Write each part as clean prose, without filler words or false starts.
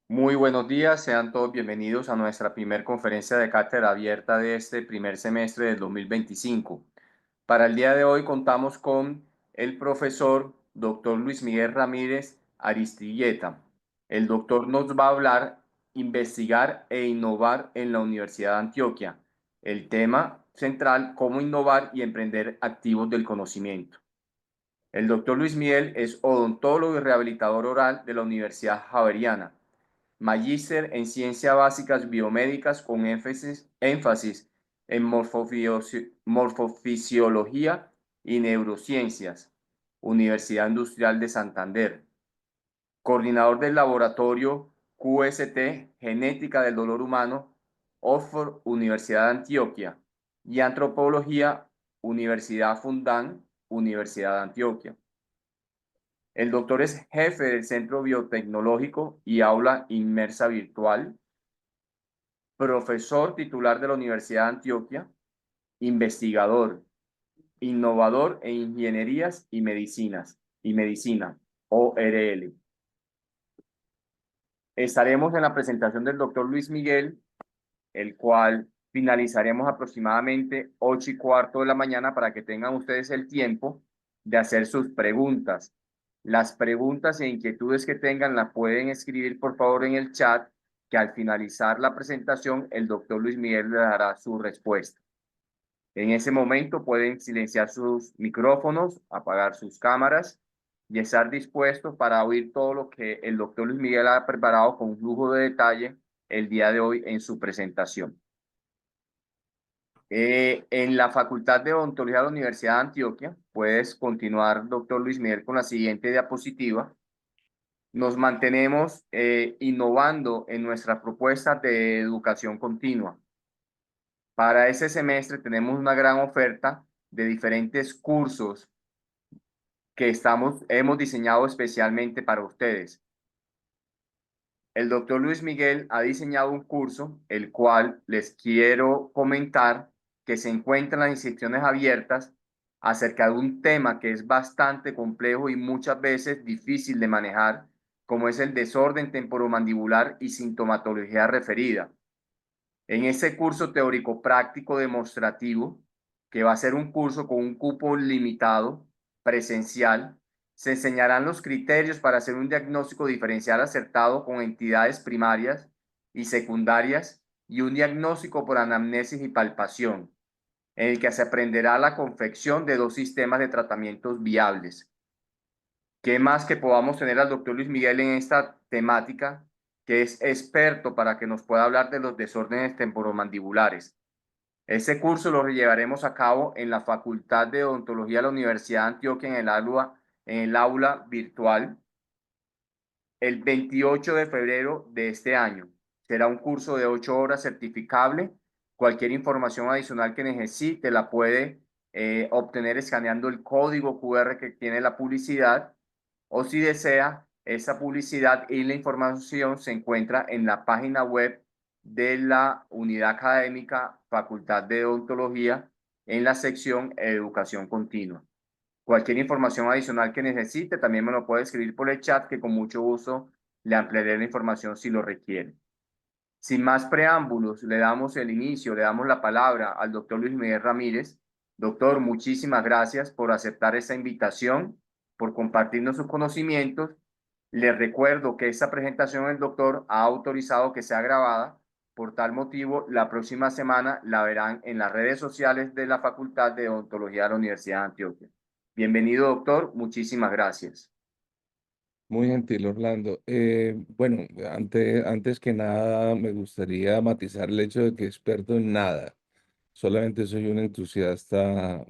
Muy buenos días, sean todos bienvenidos a nuestra primer conferencia de cátedra abierta de este primer semestre del 2025. Para el día de hoy contamos con el profesor Dr. Luis Miguel Ramírez Aristilleta. El doctor nos va a hablar investigar e innovar en la Universidad de Antioquia. El tema central, cómo innovar y emprender activos del conocimiento. El doctor Luis Miguel es odontólogo y rehabilitador oral de la Universidad Javeriana, magíster en Ciencias Básicas Biomédicas con énfasis en morfofisiología y neurociencias, Universidad Industrial de Santander, coordinador del laboratorio QST Genética del Dolor Humano, Oxford, Universidad de Antioquia, y Antropología, Universidad Fundán, Universidad de Antioquia. El doctor es jefe del Centro Biotecnológico y Aula Inmersa Virtual, profesor titular de la Universidad de Antioquia, investigador, innovador en ingenierías y medicina, ORL. Estaremos en la presentación del doctor Luis Miguel, el cual finalizaremos aproximadamente 8:15 de la mañana para que tengan ustedes el tiempo de hacer sus preguntas. Las preguntas e inquietudes que tengan las pueden escribir por favor en el chat, que al finalizar la presentación el doctor Luis Miguel le dará su respuesta. En ese momento pueden silenciar sus micrófonos, apagar sus cámaras y estar dispuestos para oír todo lo que el doctor Luis Miguel ha preparado con lujo de detalle el día de hoy en su presentación. En la Facultad de Odontología de la Universidad de Antioquia, puedes continuar, doctor Luis Miguel, con la siguiente diapositiva. Nos mantenemos innovando en nuestra propuesta de educación continua. Para ese semestre tenemos una gran oferta de diferentes cursos que hemos diseñado especialmente para ustedes. El doctor Luis Miguel ha diseñado un curso, el cual les quiero comentar que se encuentra en las inscripciones abiertas acerca de un tema que es bastante complejo y muchas veces difícil de manejar, como es el desorden temporomandibular y sintomatología referida. En ese curso teórico práctico demostrativo, que va a ser un curso con un cupo limitado, presencial, se enseñarán los criterios para hacer un diagnóstico diferencial acertado con entidades primarias y secundarias y un diagnóstico por anamnesis y palpación, en el que se aprenderá la confección de dos sistemas de tratamientos viables. ¿Qué más que podamos tener al doctor Luis Miguel en esta temática, que es experto para que nos pueda hablar de los desórdenes temporomandibulares? Ese curso lo llevaremos a cabo en la Facultad de Odontología de la Universidad de Antioquia en el aula virtual el 28 de febrero de este año. Será un curso de 8 horas certificable. Cualquier información adicional que necesite la puede obtener escaneando el código QR que tiene la publicidad, o si desea, esa publicidad y la información se encuentra en la página web de la unidad académica Facultad de Odontología en la sección Educación Continua. Cualquier información adicional que necesite también me lo puede escribir por el chat, que con mucho gusto le ampliaré la información si lo requiere. Sin más preámbulos, le damos el inicio, le damos la palabra al doctor Luis Miguel Ramírez. Doctor, muchísimas gracias por aceptar esta invitación, por compartirnos sus conocimientos. Les recuerdo que esta presentación el doctor ha autorizado que sea grabada. Por tal motivo, la próxima semana la verán en las redes sociales de la Facultad de Odontología de la Universidad de Antioquia. Bienvenido, doctor. Muchísimas gracias. Muy gentil, Orlando. Bueno, antes que nada, me gustaría matizar el hecho de que experto en nada. Solamente soy un entusiasta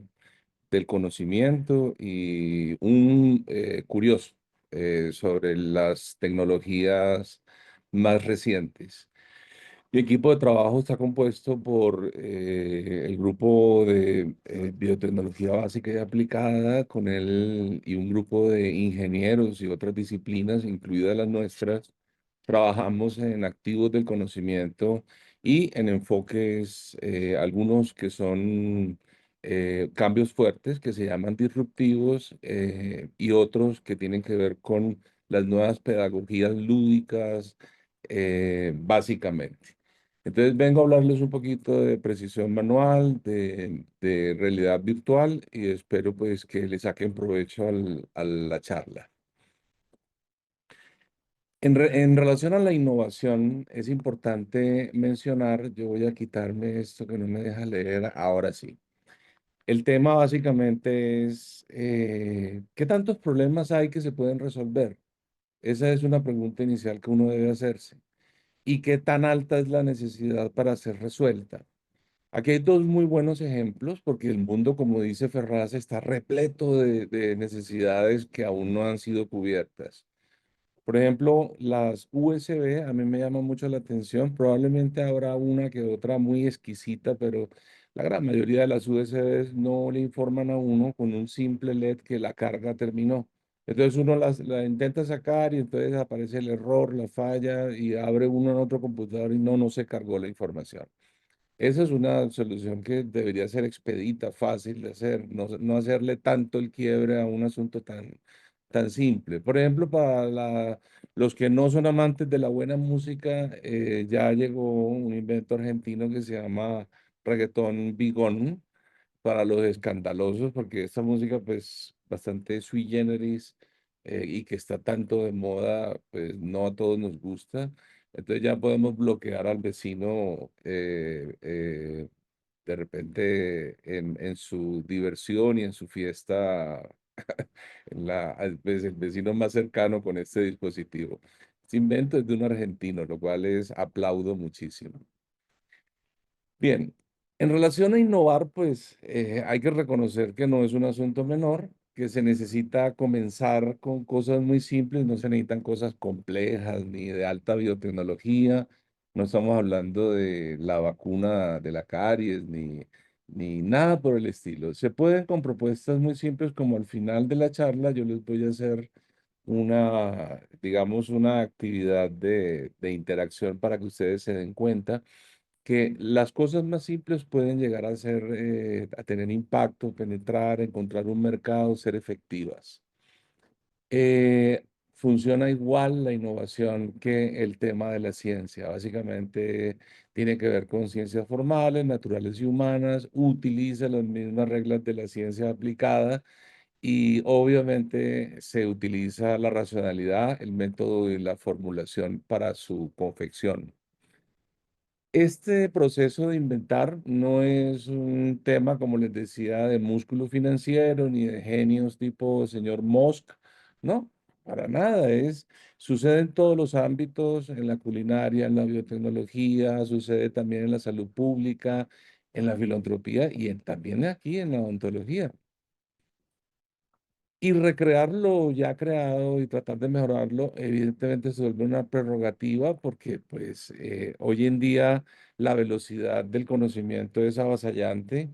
del conocimiento y un curioso sobre las tecnologías más recientes. Mi equipo de trabajo está compuesto por el grupo de biotecnología básica y aplicada, con él y un grupo de ingenieros y otras disciplinas, incluidas las nuestras. Trabajamos en activos del conocimiento y en enfoques, algunos que son cambios fuertes, que se llaman disruptivos, y otros que tienen que ver con las nuevas pedagogías lúdicas, básicamente. Entonces vengo a hablarles un poquito de precisión manual, de realidad virtual y espero pues que le saquen provecho a la charla. En relación a la innovación, es importante mencionar, yo voy a quitarme esto que no me deja leer, ahora sí. El tema básicamente es, ¿qué tantos problemas hay que se pueden resolver? Esa es una pregunta inicial que uno debe hacerse. ¿Y qué tan alta es la necesidad para ser resuelta? Aquí hay dos muy buenos ejemplos, porque el mundo, como dice Ferraz, está repleto de necesidades que aún no han sido cubiertas. Por ejemplo, las USB a mí me llama mucho la atención. Probablemente habrá una que otra muy exquisita, pero la gran mayoría de las USBs no le informan a uno con un simple LED que la carga terminó. Entonces uno la intenta sacar y entonces aparece el error, la falla y abre uno en otro computador y no se cargó la información. Esa es una solución que debería ser expedita, fácil de hacer, no hacerle tanto el quiebre a un asunto tan simple. Por ejemplo, para los que no son amantes de la buena música, ya llegó un invento argentino que se llama reggaetón bigón para los escandalosos, porque esta música pues bastante sui generis y que está tanto de moda, pues no a todos nos gusta. Entonces ya podemos bloquear al vecino de repente en su diversión y en su fiesta, pues, el vecino más cercano con este dispositivo. Este invento es de un argentino, lo cual es aplaudo muchísimo. Bien, en relación a innovar, pues hay que reconocer que no es un asunto menor, que se necesita comenzar con cosas muy simples, no se necesitan cosas complejas ni de alta biotecnología, no estamos hablando de la vacuna de la caries ni nada por el estilo. Se pueden con propuestas muy simples como al final de la charla yo les voy a hacer digamos, una actividad de interacción para que ustedes se den cuenta que las cosas más simples pueden llegar a ser, a tener impacto, penetrar, encontrar un mercado, ser efectivas. Funciona igual la innovación que el tema de la ciencia. Básicamente tiene que ver con ciencias formales, naturales y humanas, utiliza las mismas reglas de la ciencia aplicada y obviamente se utiliza la racionalidad, el método y la formulación para su confección. Este proceso de inventar no es un tema, como les decía, de músculo financiero ni de genios tipo señor Musk, no, para nada. Sucede en todos los ámbitos, en la culinaria, en la biotecnología, sucede también en la salud pública, en la filantropía y también aquí en la odontología. Y recrear lo ya creado y tratar de mejorarlo, evidentemente se vuelve una prerrogativa porque pues hoy en día la velocidad del conocimiento es avasallante.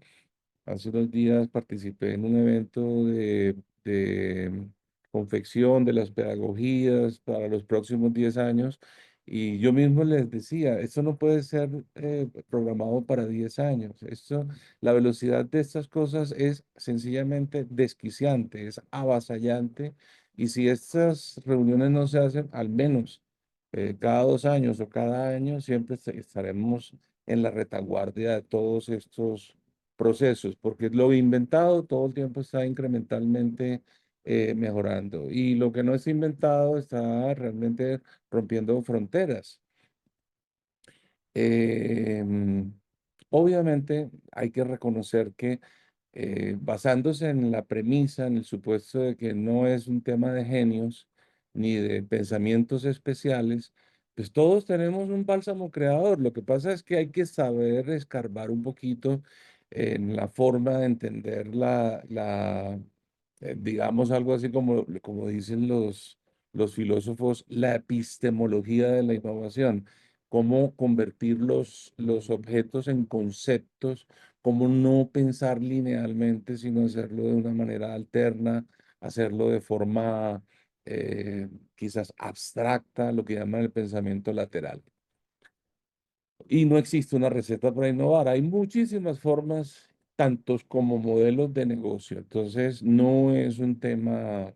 Hace unos días participé en un evento de confección de las pedagogías para los próximos 10 años y yo mismo les decía, esto no puede ser programado para 10 años. La velocidad de estas cosas es sencillamente desquiciante, es avasallante y si estas reuniones no se hacen, al menos cada 2 años o cada año, siempre estaremos en la retaguardia de todos estos procesos, porque lo inventado todo el tiempo está incrementalmente mejorando y lo que no es inventado está realmente rompiendo fronteras. Em, Obviamente hay que reconocer que basándose en la premisa, en el supuesto de que no es un tema de genios ni de pensamientos especiales, pues todos tenemos un bálsamo creador. Lo que pasa es que hay que saber escarbar un poquito en la forma de entender digamos algo así como dicen los filósofos, la epistemología de la innovación, cómo convertir los objetos en conceptos, cómo no pensar linealmente, sino hacerlo de una manera alterna, hacerlo de forma quizás abstracta, lo que llaman el pensamiento lateral. Y no existe una receta para innovar. Hay muchísimas formas, tantos como modelos de negocio. Entonces, no es un tema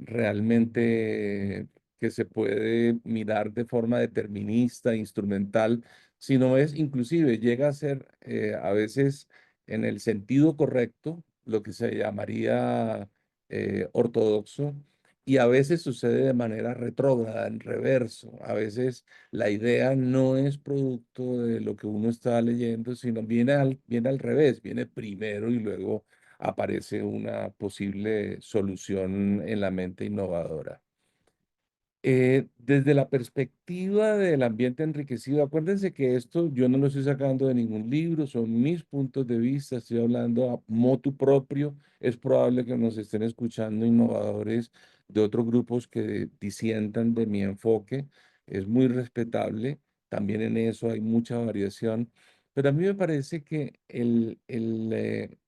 realmente que se puede mirar de forma determinista, instrumental, sino es inclusive llega a ser a veces en el sentido correcto, lo que se llamaría ortodoxo, y a veces sucede de manera retrógrada, en reverso. A veces la idea no es producto de lo que uno está leyendo, sino viene al revés, viene primero y luego aparece una posible solución en la mente innovadora. Desde la perspectiva del ambiente enriquecido, acuérdense que esto yo no lo estoy sacando de ningún libro, son mis puntos de vista, estoy hablando a motu propio. Es probable que nos estén escuchando innovadores de otros grupos que disientan de mi enfoque, es muy respetable, también en eso hay mucha variación, pero a mí me parece que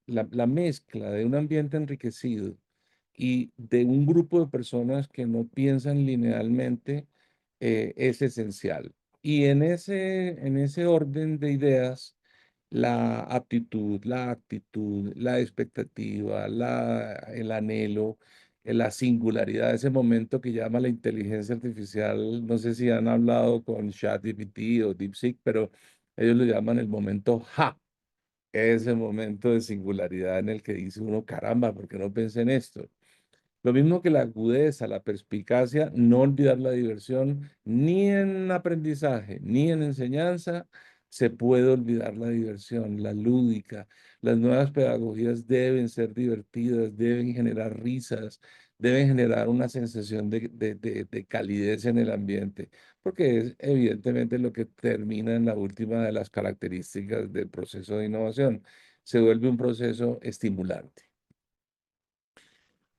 la mezcla de un ambiente enriquecido y de un grupo de personas que no piensan linealmente es esencial. Y en ese orden de ideas, la aptitud, la actitud, la expectativa, el anhelo, la singularidad, ese momento que llama la inteligencia artificial, no sé si han hablado con ChatGPT o DeepSeek, pero ellos lo llaman el momento ja, ese momento de singularidad en el que dice uno, caramba, ¿por qué no pensé en esto? Lo mismo que la agudeza, la perspicacia, no olvidar la diversión, ni en aprendizaje, ni en enseñanza, se puede olvidar la diversión, la lúdica. Las nuevas pedagogías deben ser divertidas, deben generar risas, deben generar una sensación de calidez en el ambiente, porque es evidentemente lo que termina en la última de las características del proceso de innovación. Se vuelve un proceso estimulante.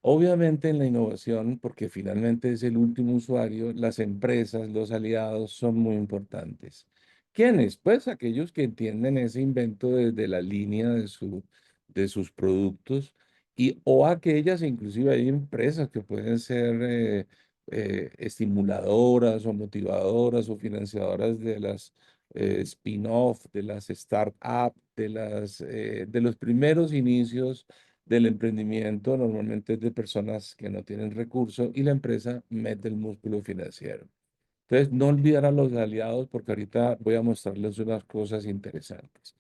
Obviamente en la innovación, porque finalmente es el último usuario, las empresas, los aliados son muy importantes. ¿Quiénes? Pues aquellos que entienden ese invento desde la línea de sus productos y o aquellas, inclusive hay empresas que pueden ser estimuladoras o motivadoras o financiadoras de las spin-off, de las start-up, de los primeros inicios del emprendimiento normalmente es de personas que no tienen recursos y la empresa mete el músculo financiero. Entonces, no olvidar a los aliados porque ahorita voy a mostrarles unas cosas interesantes.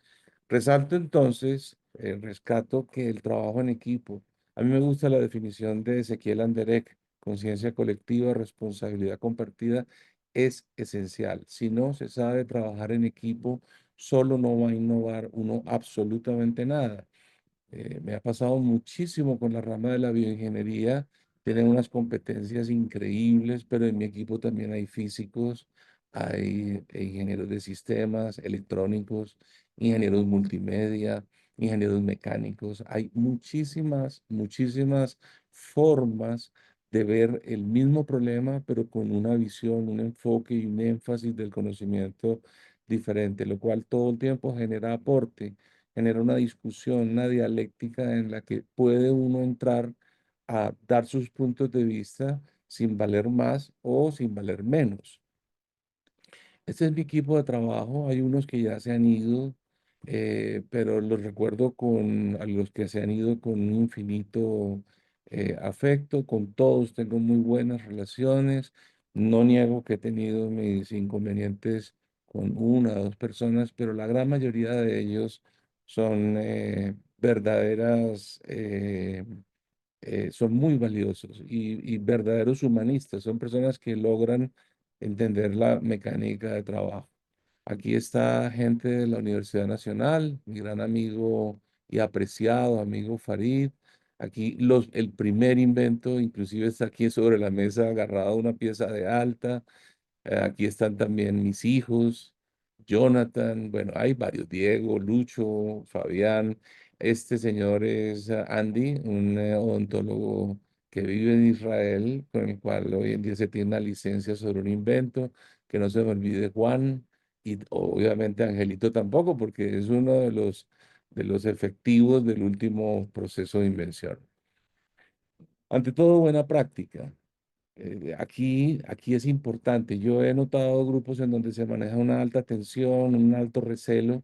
Resalto entonces, rescato que el trabajo en equipo, a mí me gusta la definición de Ezequiel Anderek, conciencia colectiva, responsabilidad compartida, es esencial. Si no se sabe trabajar en equipo, solo no va a innovar uno absolutamente nada. Me ha pasado muchísimo con la rama de la bioingeniería. Tienen unas competencias increíbles, pero en mi equipo también hay físicos, hay ingenieros de sistemas, electrónicos, ingenieros multimedia, ingenieros mecánicos. Hay muchísimas formas de ver el mismo problema, pero con una visión, un enfoque y un énfasis del conocimiento diferente, lo cual todo el tiempo genera aporte, genera una discusión, una dialéctica en la que puede uno entrar a dar sus puntos de vista sin valer más o sin valer menos. Este es mi equipo de trabajo. Hay unos que ya se han ido, pero los recuerdo con a los que se han ido con un infinito afecto. Con todos tengo muy buenas relaciones. No niego que he tenido mis inconvenientes con una o dos personas, pero la gran mayoría de ellos son verdaderas son muy valiosos y verdaderos humanistas. Son personas que logran entender la mecánica de trabajo. Aquí está gente de la Universidad Nacional, mi gran amigo y apreciado amigo Farid. Aquí el primer invento, inclusive está aquí sobre la mesa agarrado una pieza de alta. Aquí están también mis hijos, Jonathan, bueno, hay varios, Diego, Lucho, Fabián. Este señor es Andy, un odontólogo que vive en Israel, con el cual hoy en día se tiene una licencia sobre un invento, que no se me olvide Juan, y obviamente Angelito tampoco, porque es uno de los efectivos del último proceso de invención. Ante todo, buena práctica. Aquí es importante. Yo he notado grupos en donde se maneja una alta tensión, un alto recelo,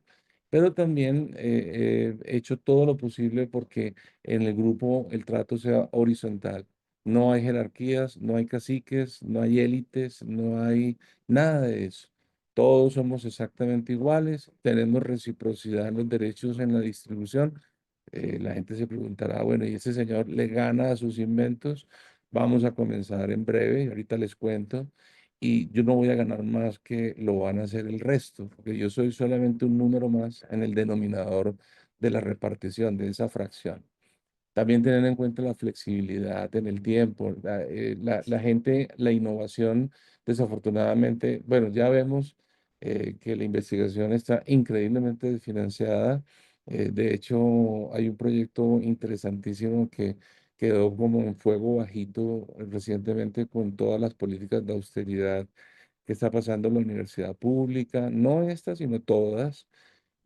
pero también he hecho todo lo posible porque en el grupo el trato sea horizontal. No hay jerarquías, no hay caciques, no hay élites, no hay nada de eso. Todos somos exactamente iguales, tenemos reciprocidad en los derechos en la distribución. La gente se preguntará, bueno, ¿y ese señor le gana a sus inventos? Vamos a comenzar en breve, ahorita les cuento. Y yo no voy a ganar más que lo van a hacer el resto, porque yo soy solamente un número más en el denominador de la repartición, de esa fracción. También tener en cuenta la flexibilidad en el tiempo. La gente, la innovación, desafortunadamente, bueno, ya vemos que la investigación está increíblemente desfinanciada. De hecho, hay un proyecto interesantísimo que quedó como en fuego bajito recientemente con todas las políticas de austeridad que está pasando en la universidad pública, no esta, sino todas.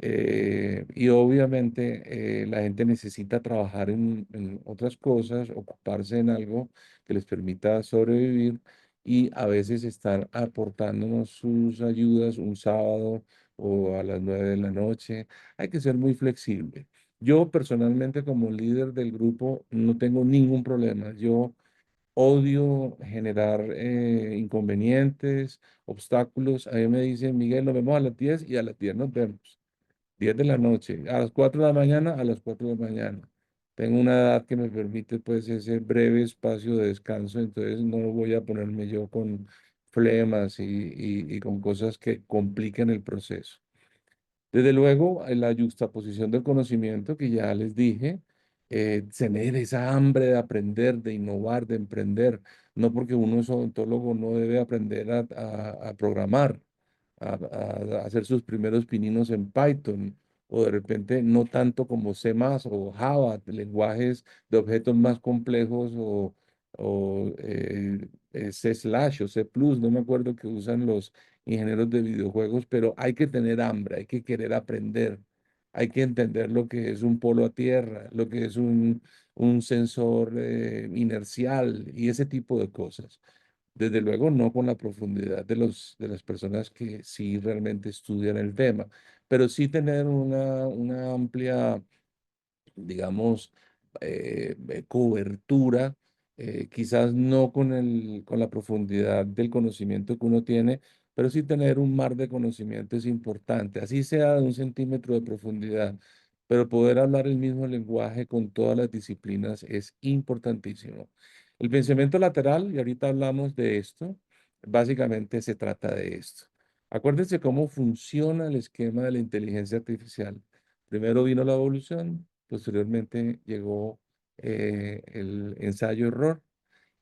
Y obviamente la gente necesita trabajar en otras cosas, ocuparse en algo que les permita sobrevivir y a veces están aportándonos sus ayudas un sábado o a las 9 de la noche. Hay que ser muy flexible. Yo personalmente como líder del grupo no tengo ningún problema. Yo odio generar inconvenientes, obstáculos. A mí me dicen, Miguel, nos vemos a las 10 y a las 10 nos vemos. 10 de la noche, a las 4 de la mañana, a las 4 de la mañana. Tengo una edad que me permite pues ese breve espacio de descanso, entonces no voy a ponerme yo con flemas y con cosas que compliquen el proceso. Desde luego, la yuxtaposición del conocimiento que ya les dije, tener esa hambre de aprender, de innovar, de emprender. No porque uno es odontólogo no debe aprender a programar, a hacer sus primeros pininos en Python, o de repente no tanto como C++ o Java, lenguajes de objetos más complejos o C slash o C++, no me acuerdo que usan los ingenieros de videojuegos, pero hay que tener hambre, hay que querer aprender, hay que entender lo que es un polo a tierra, lo que es un sensor inercial y ese tipo de cosas. Desde luego, no con la profundidad de las personas que sí realmente estudian el tema, pero sí tener una amplia digamos, cobertura, quizás no con la profundidad del conocimiento que uno tiene, pero sí tener un mar de conocimiento es importante, así sea de 1 centímetro de profundidad, pero poder hablar el mismo lenguaje con todas las disciplinas es importantísimo. El pensamiento lateral, y ahorita hablamos de esto, básicamente se trata de esto. Acuérdense cómo funciona el esquema de la inteligencia artificial. Primero vino la evolución, posteriormente llegó el ensayo-error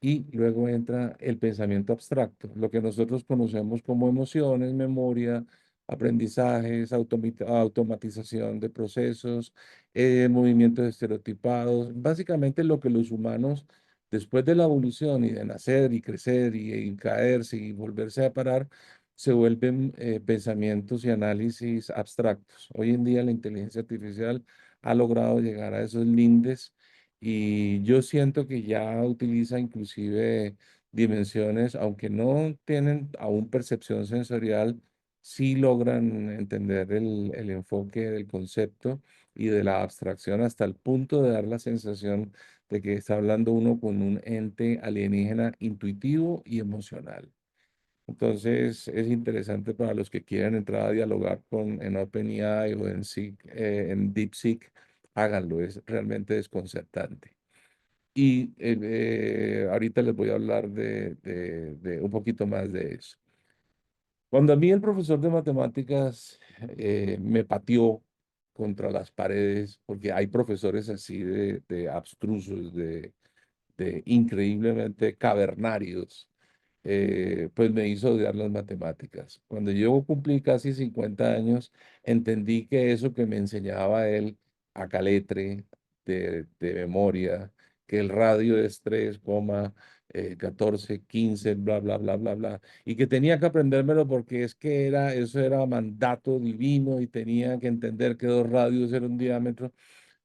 y luego entra el pensamiento abstracto, lo que nosotros conocemos como emociones, memoria, aprendizajes, automatización de procesos, movimientos estereotipados, básicamente lo que los humanos, después de la evolución y de nacer y crecer y caerse y volverse a parar, se vuelven pensamientos y análisis abstractos. Hoy en día la inteligencia artificial ha logrado llegar a esos lindes y yo siento que ya utiliza inclusive dimensiones, aunque no tienen aún percepción sensorial, sí logran entender el enfoque del concepto y de la abstracción hasta el punto de dar la sensación de que está hablando uno con un ente alienígena intuitivo y emocional. Entonces es interesante para los que quieren entrar a dialogar en OpenAI o en DeepSeek, háganlo, es realmente desconcertante. Y ahorita les voy a hablar de un poquito más de eso. Cuando a mí el profesor de matemáticas me pateó contra las paredes, porque hay profesores así de abstrusos, de increíblemente cavernarios, pues me hizo odiar las matemáticas. Cuando yo cumplí casi 50 años, entendí que eso que me enseñaba él a caletre, de memoria, que el radio es 3,14, 15, bla, bla, bla, bla, bla, y que tenía que aprendérmelo porque es que eso era mandato divino y tenía que entender que 2 radios eran un diámetro.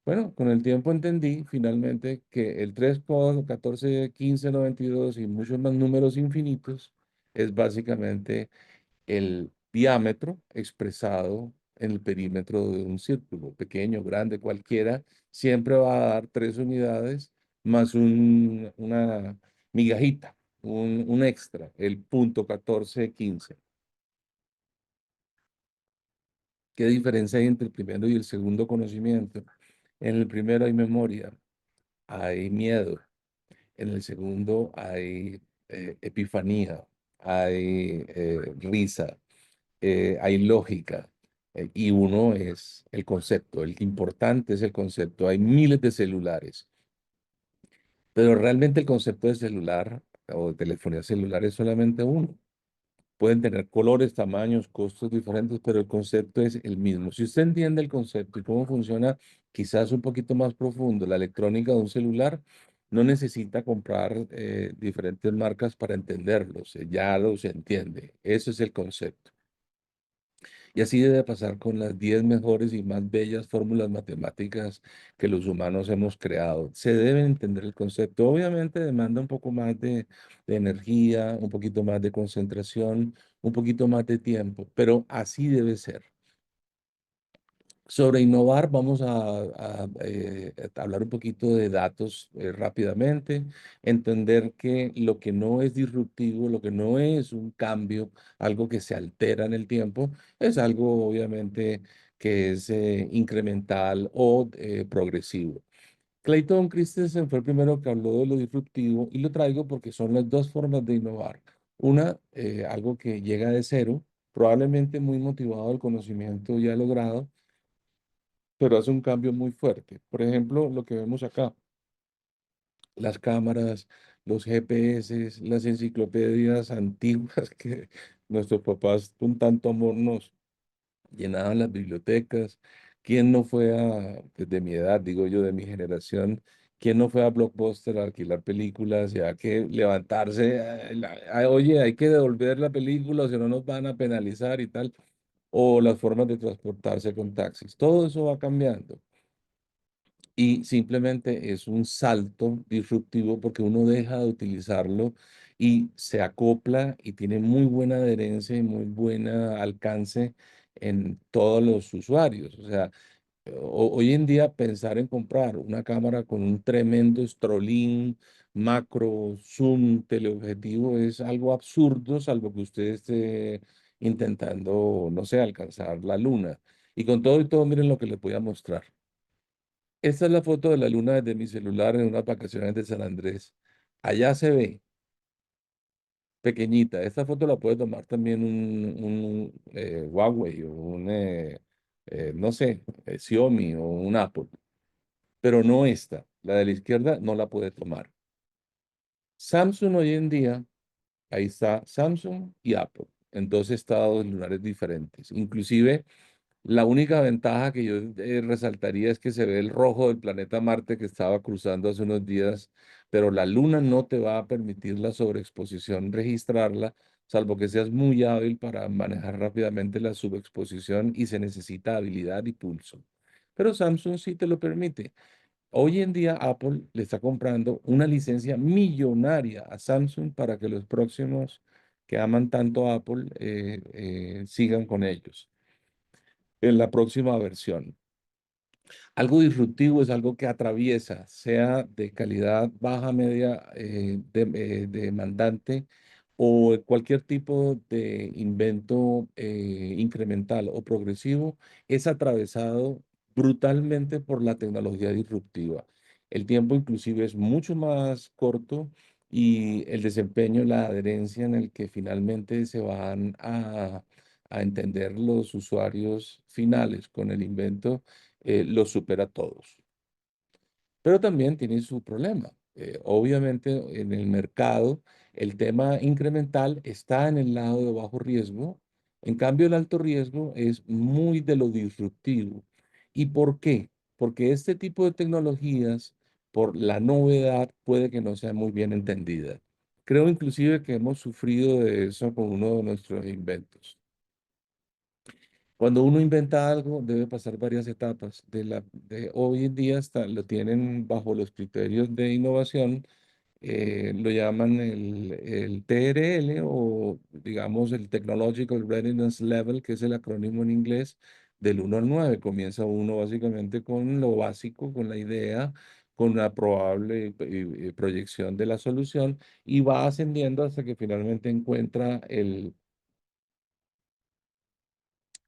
Bueno, con el tiempo entendí finalmente que el 3, 14, 15, 92 y muchos más números infinitos es básicamente el diámetro expresado en el perímetro de un círculo, pequeño, grande, cualquiera, siempre va a dar 3 unidades más una migajita, un extra, el punto 1415. ¿Qué diferencia hay entre el primero y el segundo conocimiento? En el primero hay memoria, hay miedo. En el segundo hay epifanía, hay risa, hay lógica. Y uno es el concepto. El importante es el concepto. Hay miles de celulares, pero realmente el concepto de celular o de telefonía celular es solamente uno. Pueden tener colores, tamaños, costos diferentes, pero el concepto es el mismo. Si usted entiende el concepto y cómo funciona, quizás un poquito más profundo, la electrónica de un celular, no necesita comprar diferentes marcas para entenderlos, ya los entiende. Eso es el concepto. Y así debe pasar con las 10 mejores y más bellas fórmulas matemáticas que los humanos hemos creado. Se debe entender el concepto. Obviamente demanda un poco más de energía, un poquito más de concentración, un poquito más de tiempo, pero así debe ser. Sobre innovar, vamos a hablar un poquito de datos rápidamente, entender que lo que no es disruptivo, lo que no es un cambio, algo que se altera en el tiempo, es algo obviamente que es incremental o progresivo. Clayton Christensen fue el primero que habló de lo disruptivo y lo traigo porque son las dos formas de innovar. Una, algo que llega de cero, probablemente muy motivado del conocimiento ya logrado, pero hace un cambio muy fuerte. Por ejemplo, lo que vemos acá, las cámaras, los GPS, las enciclopedias antiguas que nuestros papás con tanto amor nos llenaban las bibliotecas. ¿Quién no fue desde mi edad, digo yo, de mi generación, quién no fue a Blockbuster a alquilar películas y a que levantarse, oye, hay que devolver la película o si no nos van a penalizar y tal? O las formas de transportarse con taxis. Todo eso va cambiando. Y simplemente es un salto disruptivo porque uno deja de utilizarlo y se acopla y tiene muy buena adherencia y muy buen alcance en todos los usuarios. O sea, hoy en día pensar en comprar una cámara con un tremendo strolín, macro, zoom, teleobjetivo es algo absurdo, salvo que usted esté intentando, no sé, alcanzar la luna. Y con todo y todo, miren lo que les voy a mostrar. Esta es la foto de la luna desde mi celular en unas vacaciones de San Andrés. Allá se ve, pequeñita. Esta foto la puede tomar también un Huawei o no sé, Xiaomi o un Apple, pero no esta. La de la izquierda no la puede tomar. Samsung hoy en día, ahí está Samsung y Apple en dos estados lunares diferentes. Inclusive la única ventaja que yo resaltaría es que se ve el rojo del planeta Marte que estaba cruzando hace unos días, pero la luna no te va a permitir la sobreexposición registrarla, salvo que seas muy hábil para manejar rápidamente la subexposición y se necesita habilidad y pulso. Pero Samsung sí te lo permite. Hoy en día Apple le está comprando una licencia millonaria a Samsung para que los próximos que aman tanto a Apple sigan con ellos en la próxima versión. Algo disruptivo es algo que atraviesa, sea de calidad baja, media, demandante o cualquier tipo de invento incremental o progresivo, es atravesado brutalmente por la tecnología disruptiva. El tiempo inclusive es mucho más corto y el desempeño, la adherencia en el que finalmente se van a entender los usuarios finales con el invento los supera a todos. Pero también tiene su problema. Obviamente en el mercado el tema incremental está en el lado de bajo riesgo, en cambio el alto riesgo es muy de lo disruptivo. ¿Y por qué? Porque este tipo de tecnologías, por la novedad, puede que no sea muy bien entendida. Creo inclusive que hemos sufrido de eso con uno de nuestros inventos. Cuando uno inventa algo, debe pasar varias etapas. Hoy en día lo tienen bajo los criterios de innovación, lo llaman el TRL o digamos el Technological Readiness Level, que es el acrónimo en inglés del 1 al 9. Comienza uno básicamente con lo básico, con la idea, con una probable proyección de la solución y va ascendiendo hasta que finalmente encuentra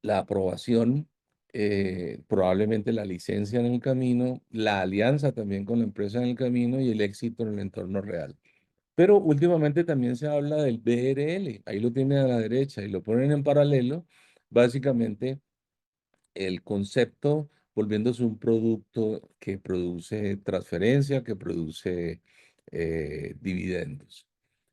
la aprobación, probablemente la licencia en el camino, la alianza también con la empresa en el camino y el éxito en el entorno real. Pero últimamente también se habla del BRL, ahí lo tiene a la derecha y lo ponen en paralelo, básicamente el concepto volviéndose un producto que produce transferencia, que produce dividendos.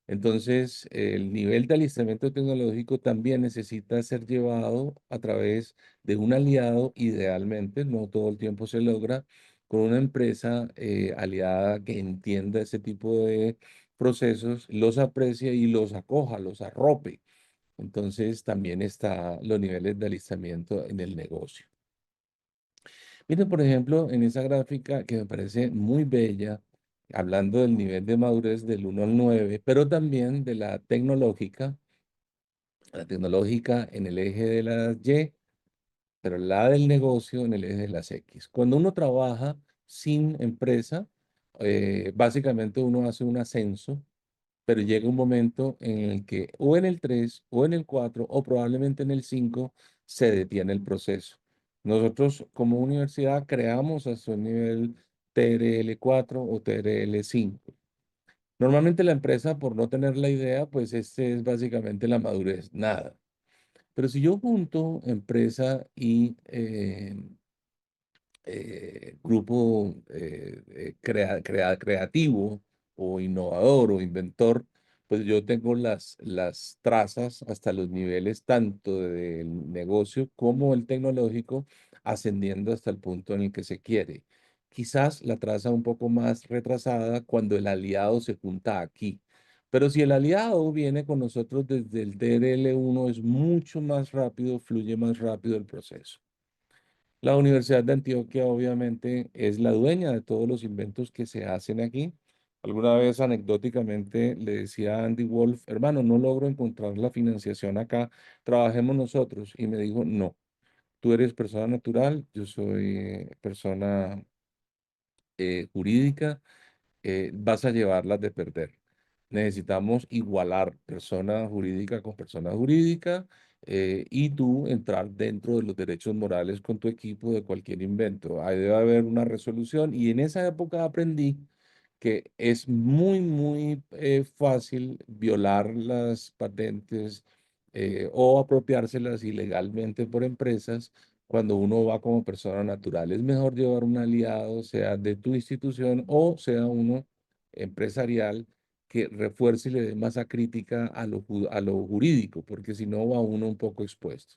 Entonces, el nivel de alistamiento tecnológico también necesita ser llevado a través de un aliado, idealmente, no todo el tiempo se logra, con una empresa aliada que entienda ese tipo de procesos, los aprecie y los acoja, los arrope. Entonces, también está los niveles de alistamiento en el negocio. Miren, por ejemplo, en esa gráfica que me parece muy bella, hablando del nivel de madurez del 1 al 9, pero también de la tecnológica en el eje de las Y, pero la del negocio en el eje de las X. Cuando uno trabaja sin empresa, básicamente uno hace un ascenso, pero llega un momento en el que o en el 3 o en el 4 o probablemente en el 5 se detiene el proceso. Nosotros como universidad creamos hasta un nivel TRL 4 o TRL 5. Normalmente la empresa, por no tener la idea, pues este es básicamente la madurez, nada. Pero si yo junto empresa y grupo creativo o innovador o inventor, pues yo tengo las trazas hasta los niveles tanto del negocio como el tecnológico, ascendiendo hasta el punto en el que se quiere. Quizás la traza un poco más retrasada cuando el aliado se junta aquí. Pero si el aliado viene con nosotros desde el DRL 1, es mucho más rápido, fluye más rápido el proceso. La Universidad de Antioquia obviamente es la dueña de todos los inventos que se hacen aquí. Alguna vez anecdóticamente le decía a Andy Wolf, hermano, no logro encontrar la financiación acá, trabajemos nosotros. Y me dijo, no, tú eres persona natural, yo soy persona jurídica, vas a llevarlas de perder. Necesitamos igualar persona jurídica con persona jurídica y tú entrar dentro de los derechos morales con tu equipo de cualquier invento. Ahí debe haber una resolución y en esa época aprendí que es muy, muy fácil violar las patentes o apropiárselas ilegalmente por empresas cuando uno va como persona natural. Es mejor llevar un aliado, sea de tu institución o sea uno empresarial que refuerce y le dé masa crítica a lo jurídico, porque si no va uno un poco expuesto.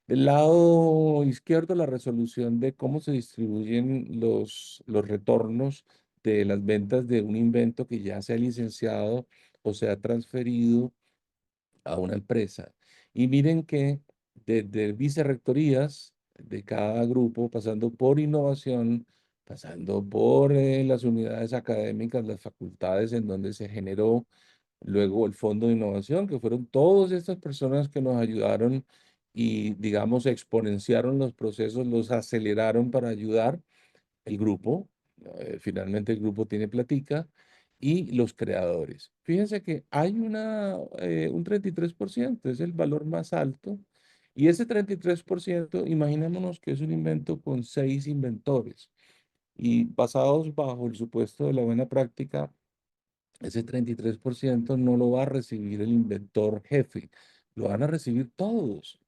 Del lado izquierdo, la resolución de cómo se distribuyen los retornos de las ventas de un invento que ya sea licenciado o sea transferido a una empresa. Y miren que desde vicerrectorías de cada grupo, pasando por innovación, pasando por las unidades académicas, las facultades en donde se generó luego el Fondo de Innovación, que fueron todas estas personas que nos ayudaron y, digamos, exponenciaron los procesos, los aceleraron para ayudar el grupo, finalmente el grupo tiene platica, y los creadores. Fíjense que hay un 33%, es el valor más alto, y ese 33%, imaginémonos que es un invento con 6 inventores, y basados bajo el supuesto de la buena práctica, ese 33% no lo va a recibir el inventor jefe, lo van a recibir todos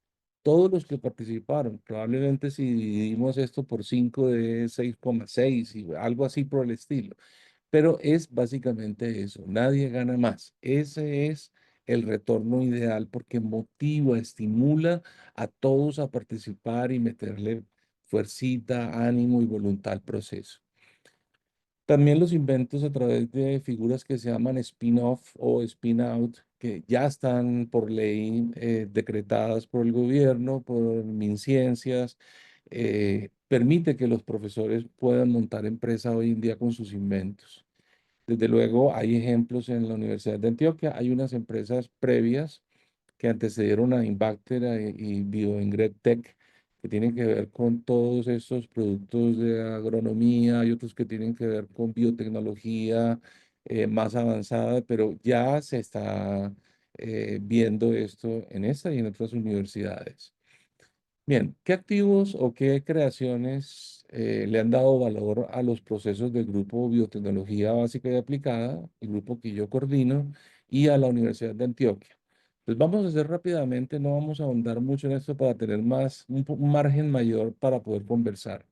los que participaron. Probablemente si dividimos esto por 5 de 6,6 y algo así por el estilo. Pero es básicamente eso, nadie gana más. Ese es el retorno ideal porque motiva, estimula a todos a participar y meterle fuercita, ánimo y voluntad al proceso. También los inventos a través de figuras que se llaman spin-off o spin-out, que ya están por ley decretadas por el gobierno, por MinCiencias, permite que los profesores puedan montar empresa hoy en día con sus inventos. Desde luego, hay ejemplos en la Universidad de Antioquia, hay unas empresas previas que antecedieron a Invacter y BioIngredTech, que tienen que ver con todos estos productos de agronomía, hay otros que tienen que ver con biotecnología más avanzada, pero ya se está viendo esto en esta y en otras universidades. Bien, ¿qué activos o qué creaciones le han dado valor a los procesos del Grupo Biotecnología Básica y Aplicada, el grupo que yo coordino, y a la Universidad de Antioquia? Pues vamos a hacer rápidamente, no vamos a ahondar mucho en esto para tener un margen mayor para poder conversar.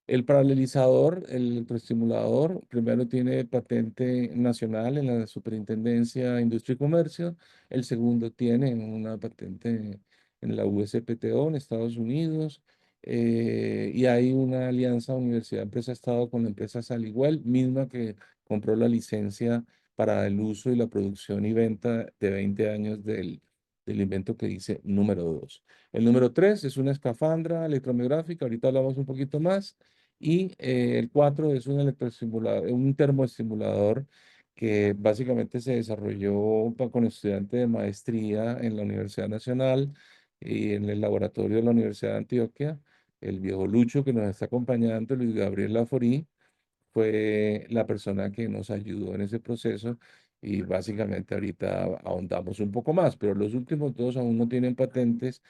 El paralelizador, el electroestimulador, primero tiene patente nacional en la Superintendencia de Industria y Comercio. El segundo tiene una patente en la USPTO en Estados Unidos. Y hay una alianza Universidad-Empresa-Estado con la empresa Saliguel, misma que compró la licencia para el uso y la producción y venta de 20 años del invento que dice número 2. El número 3 es una escafandra electromiográfica, ahorita hablamos un poquito más. Y el 4 es un electroestimulador, un termoestimulador que básicamente se desarrolló con estudiantes de maestría en la Universidad Nacional y en el laboratorio de la Universidad de Antioquia. El viejo Lucho que nos está acompañando, Luis Gabriel Laforí, fue la persona que nos ayudó en ese proceso y básicamente ahorita ahondamos un poco más, pero los últimos dos aún no tienen patentes.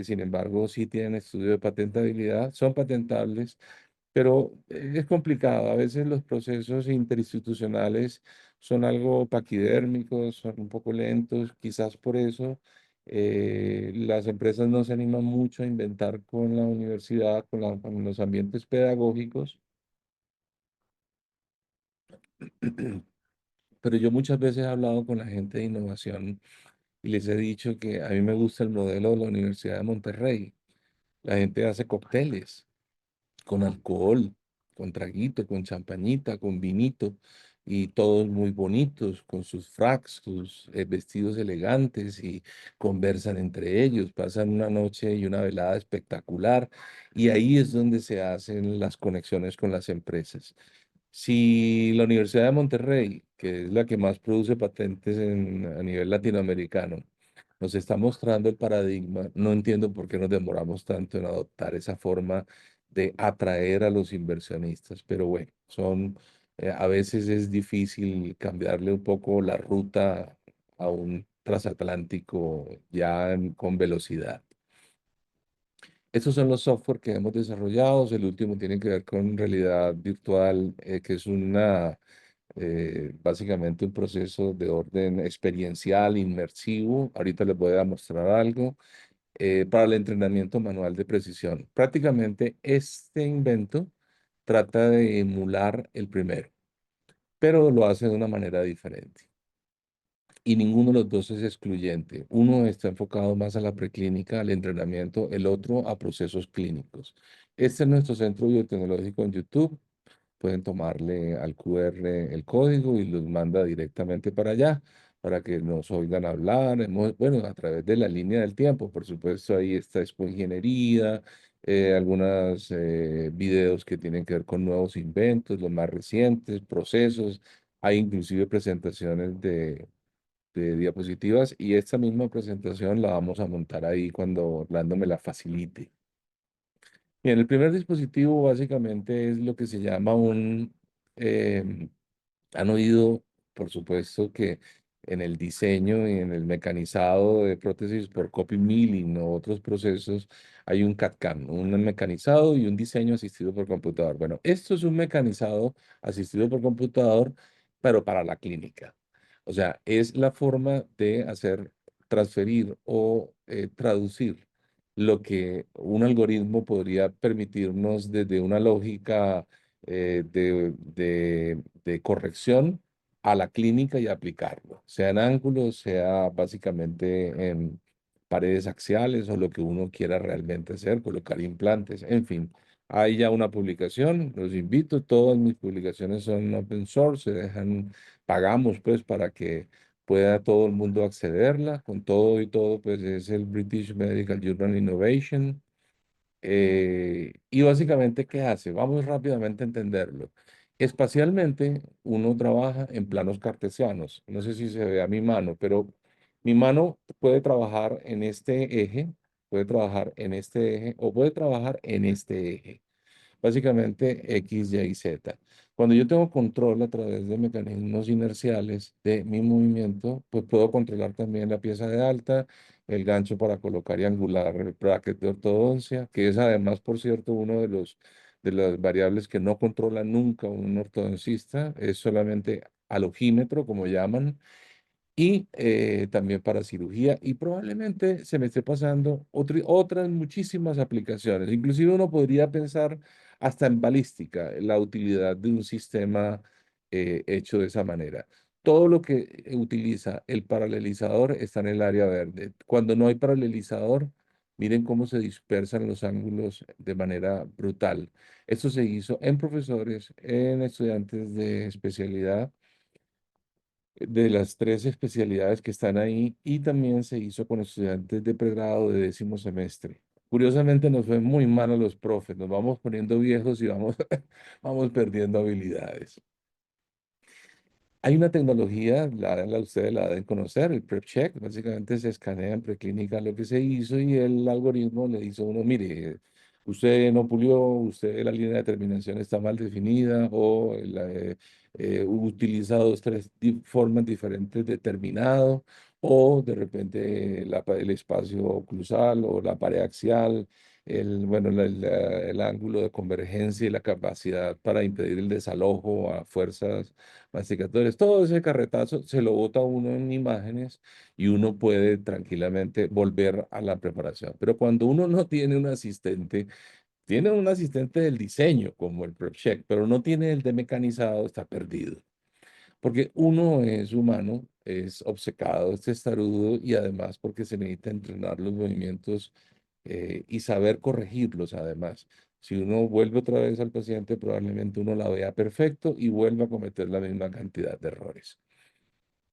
Sin embargo, sí tienen estudio de patentabilidad, son patentables, pero es complicado. A veces los procesos interinstitucionales son algo paquidérmicos, son un poco lentos. Quizás por eso las empresas no se animan mucho a inventar con la universidad, con los ambientes pedagógicos. Pero yo muchas veces he hablado con la gente de innovación y les he dicho que a mí me gusta el modelo de la Universidad de Monterrey. La gente hace cócteles con alcohol, con traguito, con champañita, con vinito, y todos muy bonitos, con sus fracs, sus vestidos elegantes y conversan entre ellos, pasan una noche y una velada espectacular, y ahí es donde se hacen las conexiones con las empresas. Si la Universidad de Monterrey, que es la que más produce patentes a nivel latinoamericano, nos está mostrando el paradigma, no entiendo por qué nos demoramos tanto en adoptar esa forma de atraer a los inversionistas, pero bueno, a veces es difícil cambiarle un poco la ruta a un transatlántico con velocidad. Estos son los software que hemos desarrollado. El último tiene que ver con realidad virtual, que es básicamente un proceso de orden experiencial, inmersivo. Ahorita les voy a mostrar algo para el entrenamiento manual de precisión. Prácticamente este invento trata de emular el primero, pero lo hace de una manera diferente. Y ninguno de los dos es excluyente. Uno está enfocado más a la preclínica, al entrenamiento, el otro a procesos clínicos. Este es nuestro centro biotecnológico en YouTube. Pueden tomarle al QR el código y los manda directamente para allá, para que nos oigan hablar. Bueno, a través de la línea del tiempo, por supuesto, ahí está Expo Ingeniería, algunos videos que tienen que ver con nuevos inventos, los más recientes, procesos. Hay inclusive presentaciones de diapositivas y esta misma presentación la vamos a montar ahí cuando Orlando me la facilite. Bien, el primer dispositivo básicamente es lo que se llama em, han oído, por supuesto, que en el diseño y en el mecanizado de prótesis por copy milling o otros procesos hay un CAD/CAM, un mecanizado y un diseño asistido por computador. Bueno, esto es un mecanizado asistido por computador, pero para la clínica. O sea, es la forma de transferir o traducir lo que un algoritmo podría permitirnos desde una lógica de corrección a la clínica y aplicarlo, sea en ángulos, sea básicamente en paredes axiales o lo que uno quiera realmente hacer, colocar implantes, en fin. Hay ya una publicación, los invito, todas mis publicaciones son open source, pagamos pues para que pueda todo el mundo accederla, con todo y todo, pues es el British Medical Journal Innovation. Y básicamente, ¿qué hace? Vamos rápidamente a entenderlo. Espacialmente, uno trabaja en planos cartesianos. No sé si se ve a mi mano, pero mi mano puede trabajar en este eje puede trabajar en este eje o puede trabajar en este eje. Básicamente X, Y, Z. Cuando yo tengo control a través de mecanismos inerciales de mi movimiento, pues puedo controlar también la pieza de alta, el gancho para colocar y angular el bracket de ortodoncia, que es además, por cierto, uno de las variables que no controla nunca un ortodoncista, es solamente alogímetro, como llaman, y también para cirugía y probablemente se me esté pasando otras muchísimas aplicaciones. Inclusive uno podría pensar hasta en balística, la utilidad de un sistema hecho de esa manera. Todo lo que utiliza el paralelizador está en el área verde. Cuando no hay paralelizador, miren cómo se dispersan los ángulos de manera brutal. Esto se hizo en profesores, en estudiantes de especialidad de las tres especialidades que están ahí y también se hizo con estudiantes de pregrado de 10.º semestre. Curiosamente nos fue muy mal a los profes, nos vamos poniendo viejos y vamos, vamos perdiendo habilidades. Hay una tecnología, ustedes la deben conocer, el PrepCheck. Básicamente se escanea en preclínica lo que se hizo y el algoritmo le dice a uno, mire, usted no pulió, usted la línea de terminación está mal definida o utiliza dos, tres formas diferentes de terminado o de repente el espacio oclusal o la pared axial. Bueno, el ángulo de convergencia y la capacidad para impedir el desalojo a fuerzas masticatorias, todo ese carretazo se lo bota uno en imágenes y uno puede tranquilamente volver a la preparación. Pero cuando uno no tiene un asistente, tiene un asistente del diseño como el PrepCheck, pero no tiene el de mecanizado, está perdido. Porque uno es humano, es obcecado, es testarudo y además porque se necesita entrenar los movimientos y saber corregirlos además. Si uno vuelve otra vez al paciente, probablemente uno la vea perfecto y vuelva a cometer la misma cantidad de errores.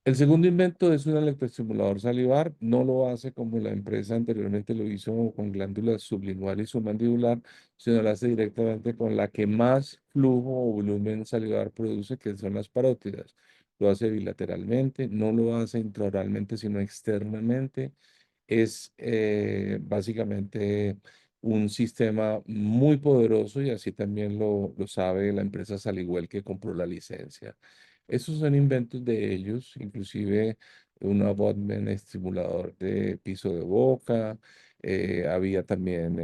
El segundo invento es un electroestimulador salivar. No lo hace como la empresa anteriormente lo hizo con glándulas sublingual y submandibular, sino lo hace directamente con la que más flujo o volumen salivar produce, que son las parótidas. Lo hace bilateralmente, no lo hace intraoralmente, sino externamente. Es básicamente un sistema muy poderoso y así también lo sabe la empresa Saliwell que compró la licencia. Esos son inventos de ellos, inclusive un abutment estimulador de piso de boca, había también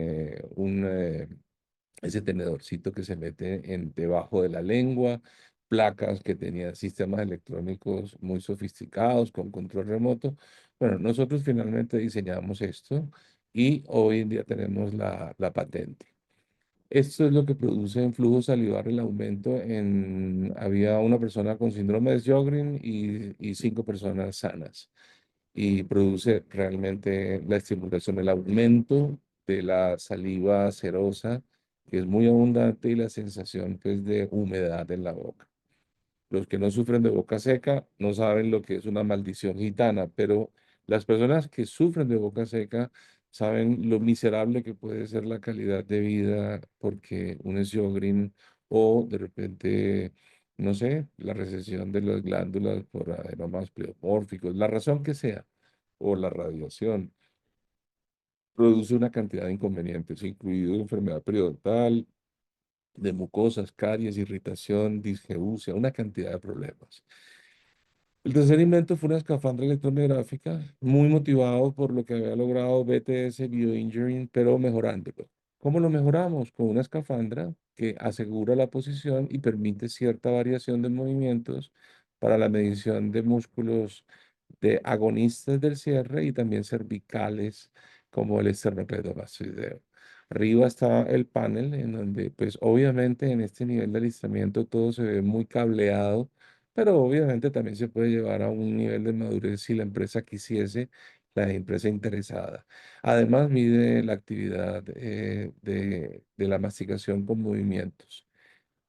ese tenedorcito que se mete debajo de la lengua, placas que tenían sistemas electrónicos muy sofisticados con control remoto. Bueno, nosotros finalmente diseñamos esto y hoy en día tenemos la patente. Esto es lo que produce en flujo salivar el aumento había una persona con síndrome de Sjögren y 5 personas sanas. Y produce realmente la estimulación, el aumento de la saliva serosa, que es muy abundante, y la sensación pues, de humedad en la boca. Los que no sufren de boca seca no saben lo que es una maldición gitana, pero las personas que sufren de boca seca saben lo miserable que puede ser la calidad de vida porque un Sjögren o de repente, no sé, la recesión de las glándulas por adenomas pleomórficos, la razón que sea, o la radiación, produce una cantidad de inconvenientes, incluido enfermedad periodontal, de mucosas, caries, irritación, disgeusia, una cantidad de problemas. El tercer invento fue una escafandra electromiográfica, muy motivado por lo que había logrado BTS Bioengineering, pero mejorándolo. ¿Cómo lo mejoramos? Con una escafandra que asegura la posición y permite cierta variación de movimientos para la medición de músculos de agonistas del cierre y también cervicales como el esternocleidomastoideo. Arriba está el panel en donde, pues obviamente en este nivel de alistamiento todo se ve muy cableado, pero obviamente también se puede llevar a un nivel de madurez si la empresa quisiese, la empresa interesada. Además, mide la actividad de la masticación con movimientos.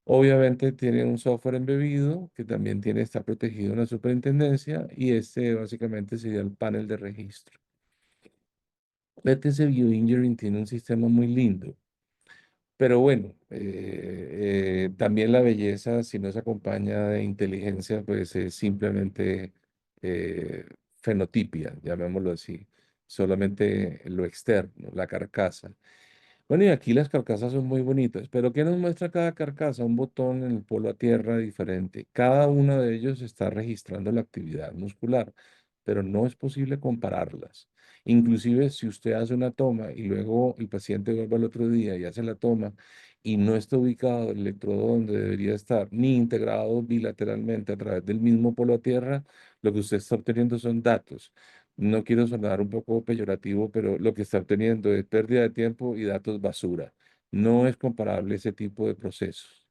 Obviamente tiene un software embebido que también está protegido en la superintendencia y este básicamente sería el panel de registro. BTC Bioengineering tiene un sistema muy lindo. Pero bueno, también la belleza, si no se acompaña de inteligencia, pues es simplemente eh, fenotipia, llamémoslo así. solamente lo externo, la carcasa. Bueno, y aquí las carcasas son muy bonitas, pero ¿qué nos muestra cada carcasa? Un botón en el polo a tierra diferente. Cada uno de ellos está registrando la actividad muscular, pero no es posible compararlas. Inclusive si usted hace una toma y luego el paciente vuelve al otro día y hace la toma y no está ubicado el electrodo donde debería estar, ni integrado bilateralmente a través del mismo polo a tierra, lo que usted está obteniendo son datos. No quiero sonar un poco peyorativo, pero lo que está obteniendo es pérdida de tiempo y datos basura. No es comparable ese tipo de procesos.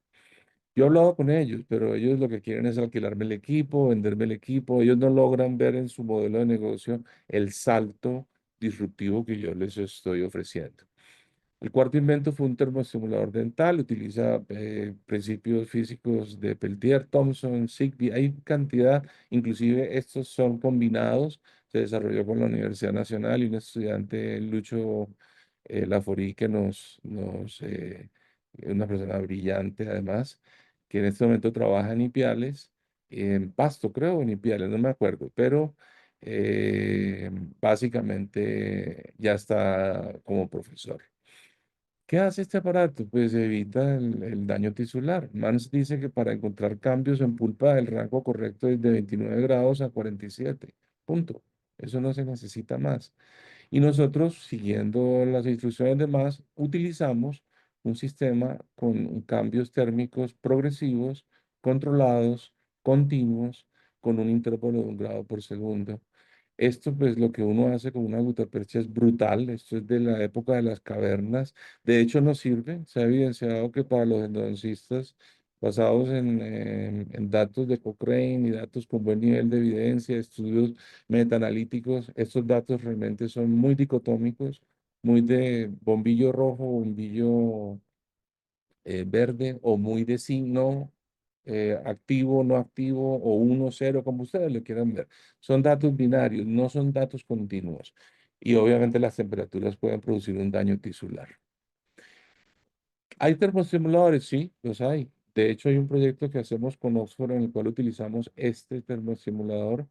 Yo he hablado con ellos, pero ellos lo que quieren es alquilarme el equipo, venderme el equipo. Ellos no logran ver en su modelo de negocio el salto disruptivo que yo les estoy ofreciendo. El cuarto invento fue un termoestimulador dental, utiliza principios físicos de Peltier, Thomson, Zigbee, hay cantidad, inclusive estos son combinados, se desarrolló con la Universidad Nacional y un estudiante, Lucho Laforí, una persona brillante además, que en este momento trabaja en Ipiales, en Pasto creo, en Ipiales, no me acuerdo, pero eh, básicamente ya está como profesor. ¿Qué hace este aparato? Pues evita el daño tisular. Mans dice que para encontrar cambios en pulpa el rango correcto es de 29 grados a 47. Punto. Eso no se necesita más. Y nosotros, siguiendo las instrucciones de Mans, utilizamos un sistema con cambios térmicos progresivos, controlados, continuos, con un intervalo de 1 grado por segundo. Esto, pues, lo que uno hace con una gutapercha es brutal. Esto es de la época de las cavernas. De hecho, no sirve. Se ha evidenciado que para los endodoncistas, basados en datos de Cochrane y datos con buen nivel de evidencia, estudios metaanalíticos, estos datos realmente son muy dicotómicos, muy de bombillo rojo, bombillo verde o muy de signo activo, no activo o 1, 0, como ustedes lo quieran ver. Son datos binarios, no son datos continuos. Y obviamente las temperaturas pueden producir un daño tisular. ¿Hay termoestimuladores? Sí, los hay. De hecho, hay un proyecto que hacemos con Oxford en el cual utilizamos este termoestimulador.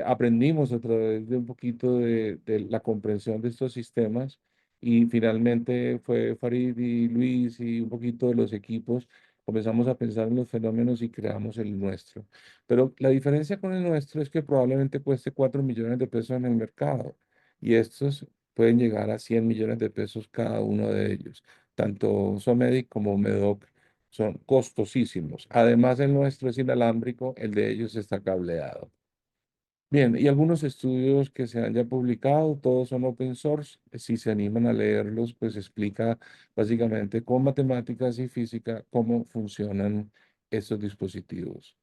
Aprendimos a través de un poquito de la comprensión de estos sistemas y finalmente fue Farid y Luis y un poquito de los equipos. Comenzamos a pensar en los fenómenos y creamos el nuestro. Pero la diferencia con el nuestro es que probablemente cueste 4 millones de pesos en el mercado y estos pueden llegar a 100 millones de pesos cada uno de ellos. Tanto Somedic como Medoc son costosísimos. Además, el nuestro es inalámbrico, el de ellos está cableado. Bien, y algunos estudios que se han ya publicado, todos son open source. Si se animan a leerlos, pues explica básicamente con matemáticas y física cómo funcionan estos dispositivos.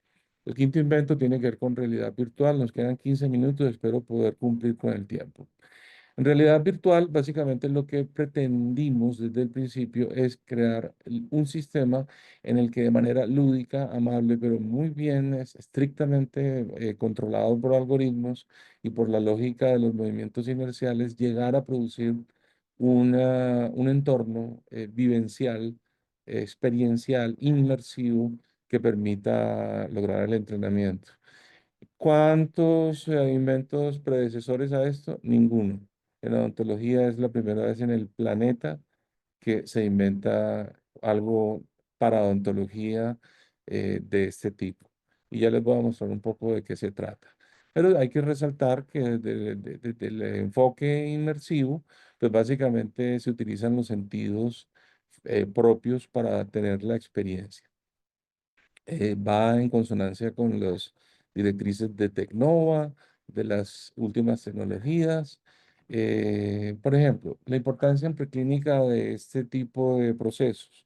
El quinto invento tiene que ver con realidad virtual. Nos quedan 15 minutos, espero poder cumplir con el tiempo. En realidad virtual, básicamente lo que pretendimos desde el principio es crear un sistema en el que de manera lúdica, amable, pero muy bien, es estrictamente controlado por algoritmos y por la lógica de los movimientos inerciales, llegar a producir un entorno vivencial, experiencial, inmersivo, que permita lograr el entrenamiento. ¿Cuántos inventos predecesores a esto? Ninguno. En odontología es la primera vez en el planeta que se inventa algo para odontología de este tipo. Y ya les voy a mostrar un poco de qué se trata. Pero hay que resaltar que desde el enfoque inmersivo, pues básicamente se utilizan los sentidos propios para tener la experiencia. Va en consonancia con las directrices de Tecnova, de las últimas tecnologías. Por ejemplo, la importancia en preclínica de este tipo de procesos,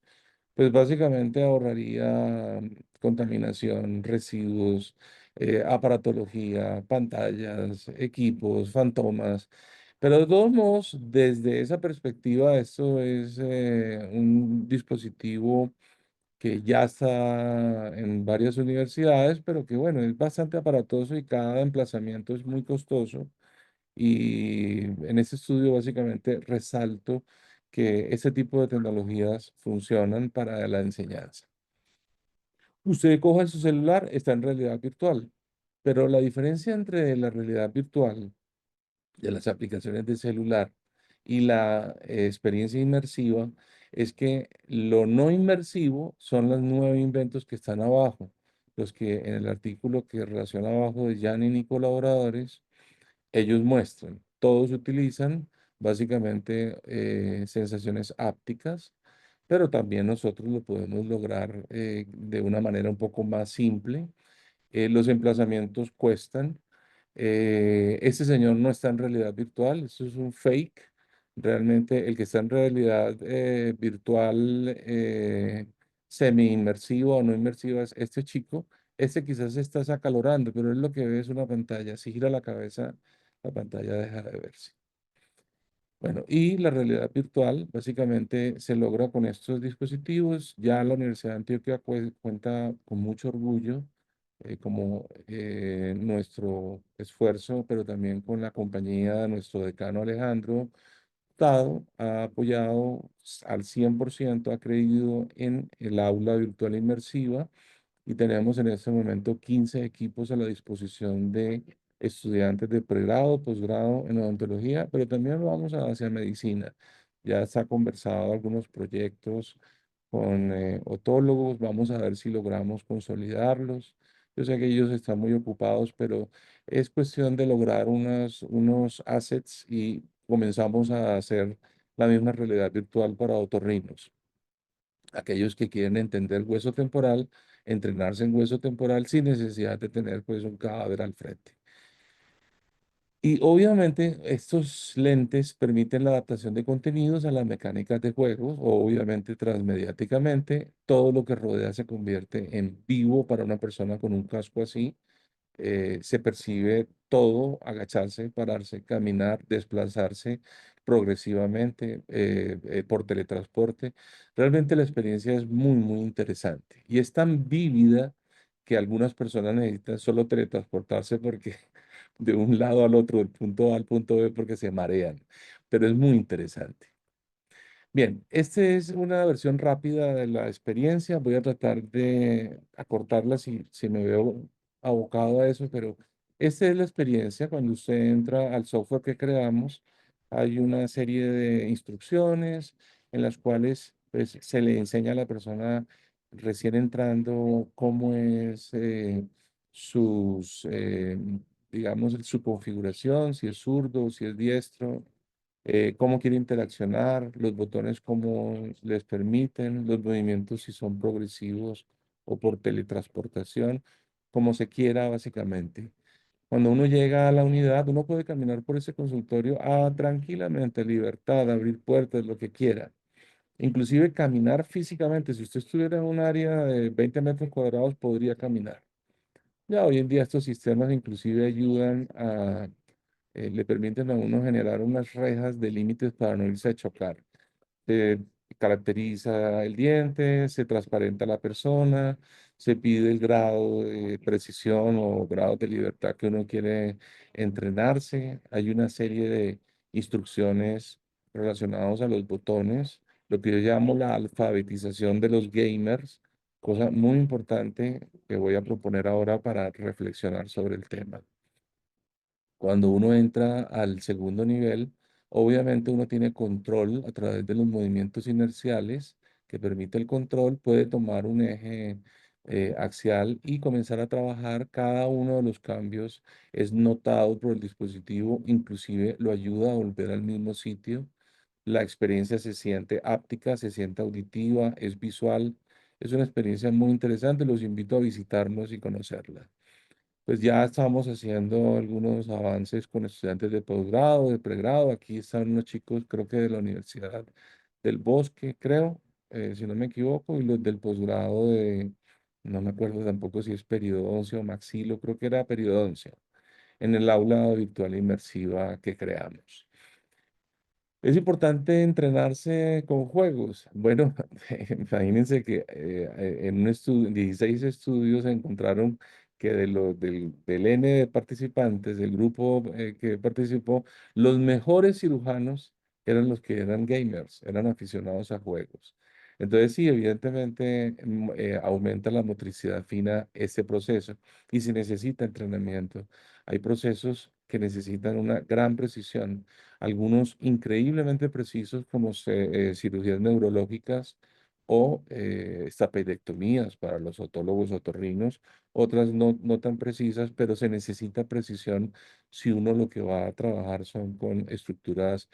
pues básicamente ahorraría contaminación, residuos, aparatología, pantallas, equipos, fantomas. Pero de todos modos, desde esa perspectiva, esto es un dispositivo que ya está en varias universidades, pero que bueno, es bastante aparatoso y cada emplazamiento es muy costoso. Y en este estudio básicamente resalto que este tipo de tecnologías funcionan para la enseñanza. Usted coja su celular, está en realidad virtual, pero la diferencia entre la realidad virtual de las aplicaciones de celular y la experiencia inmersiva es que lo no inmersivo son los 9 inventos que están abajo, los que en el artículo que relaciona abajo de Janin y colaboradores, ellos muestran. Todos utilizan básicamente sensaciones ápticas, pero también nosotros lo podemos lograr de una manera un poco más simple. Los emplazamientos cuestan. Este señor no está en realidad virtual, eso es un fake. Realmente el que está en realidad virtual, semi-inmersiva o no inmersiva es este chico. Este quizás se está acalorando, pero él lo que ve es una pantalla. Si gira la cabeza, la pantalla deja de verse. Bueno, y la realidad virtual básicamente se logra con estos dispositivos. Ya la Universidad de Antioquia cuenta con mucho orgullo como nuestro esfuerzo, pero también con la compañía de nuestro decano Alejandro Hurtado, ha apoyado al 100%, ha creído en el aula virtual inmersiva y tenemos en este momento 15 equipos a la disposición de estudiantes de pregrado, posgrado en odontología, pero también lo vamos hacia medicina. Ya se ha conversado algunos proyectos con otólogos, vamos a ver si logramos consolidarlos. Yo sé que ellos están muy ocupados, pero es cuestión de lograr unos assets y comenzamos a hacer la misma realidad virtual para otorrinos. Aquellos que quieren entender hueso temporal, entrenarse en hueso temporal sin necesidad de tener pues un cadáver al frente. Y obviamente estos lentes permiten la adaptación de contenidos a las mecánicas de juegos, o obviamente transmediáticamente, todo lo que rodea se convierte en vivo para una persona con un casco así. Se percibe todo, agacharse, pararse, caminar, desplazarse progresivamente por teletransporte. Realmente la experiencia es muy, muy interesante y es tan vívida que algunas personas necesitan solo teletransportarse porque de un lado al otro, del punto A al punto B, porque se marean, pero es muy interesante. Bien, esta es una versión rápida de la experiencia. Voy a tratar de acortarla si me veo abocado a eso, pero esta es la experiencia. Cuando usted entra al software que creamos, hay una serie de instrucciones en las cuales pues, se le enseña a la persona recién entrando cómo es digamos, su configuración, si es zurdo, si es diestro, cómo quiere interaccionar, los botones cómo les permiten, los movimientos si son progresivos o por teletransportación, como se quiera básicamente. Cuando uno llega a la unidad, uno puede caminar por ese consultorio tranquilamente, libertad, abrir puertas, lo que quiera. Inclusive caminar físicamente, si usted estuviera en un área de 20 metros cuadrados, podría caminar. Ya hoy en día estos sistemas inclusive ayudan le permiten a uno generar unas rejas de límites para no irse a chocar. Se caracteriza el diente, se transparenta la persona, se pide el grado de precisión o grado de libertad que uno quiere entrenarse. Hay una serie de instrucciones relacionadas a los botones, lo que yo llamo la alfabetización de los gamers, cosa muy importante que voy a proponer ahora para reflexionar sobre el tema. Cuando uno entra al segundo nivel, obviamente uno tiene control a través de los movimientos inerciales que permite el control, puede tomar un eje axial y comenzar a trabajar. Cada uno de los cambios es notado por el dispositivo, inclusive lo ayuda a volver al mismo sitio. La experiencia se siente áptica, se siente auditiva, es visual. Es una experiencia muy interesante, los invito a visitarnos y conocerla. Pues ya estamos haciendo algunos avances con estudiantes de posgrado, de pregrado. Aquí están unos chicos, creo que de la Universidad del Bosque, creo, si no me equivoco, y los del posgrado no me acuerdo tampoco si es periodoncia o maxilo, creo que era periodoncia, en el aula virtual inmersiva que creamos. Es importante entrenarse con juegos. Bueno, imagínense que en 16 estudios encontraron que del N de participantes, del grupo que participó, los mejores cirujanos eran los que eran gamers, eran aficionados a juegos. Entonces, sí, evidentemente aumenta la motricidad fina este proceso y se necesita entrenamiento. Hay procesos que necesitan una gran precisión, algunos increíblemente precisos como cirugías neurológicas o estapedectomías para los otólogos otorrinos, otras no tan precisas, pero se necesita precisión si uno lo que va a trabajar son con estructuras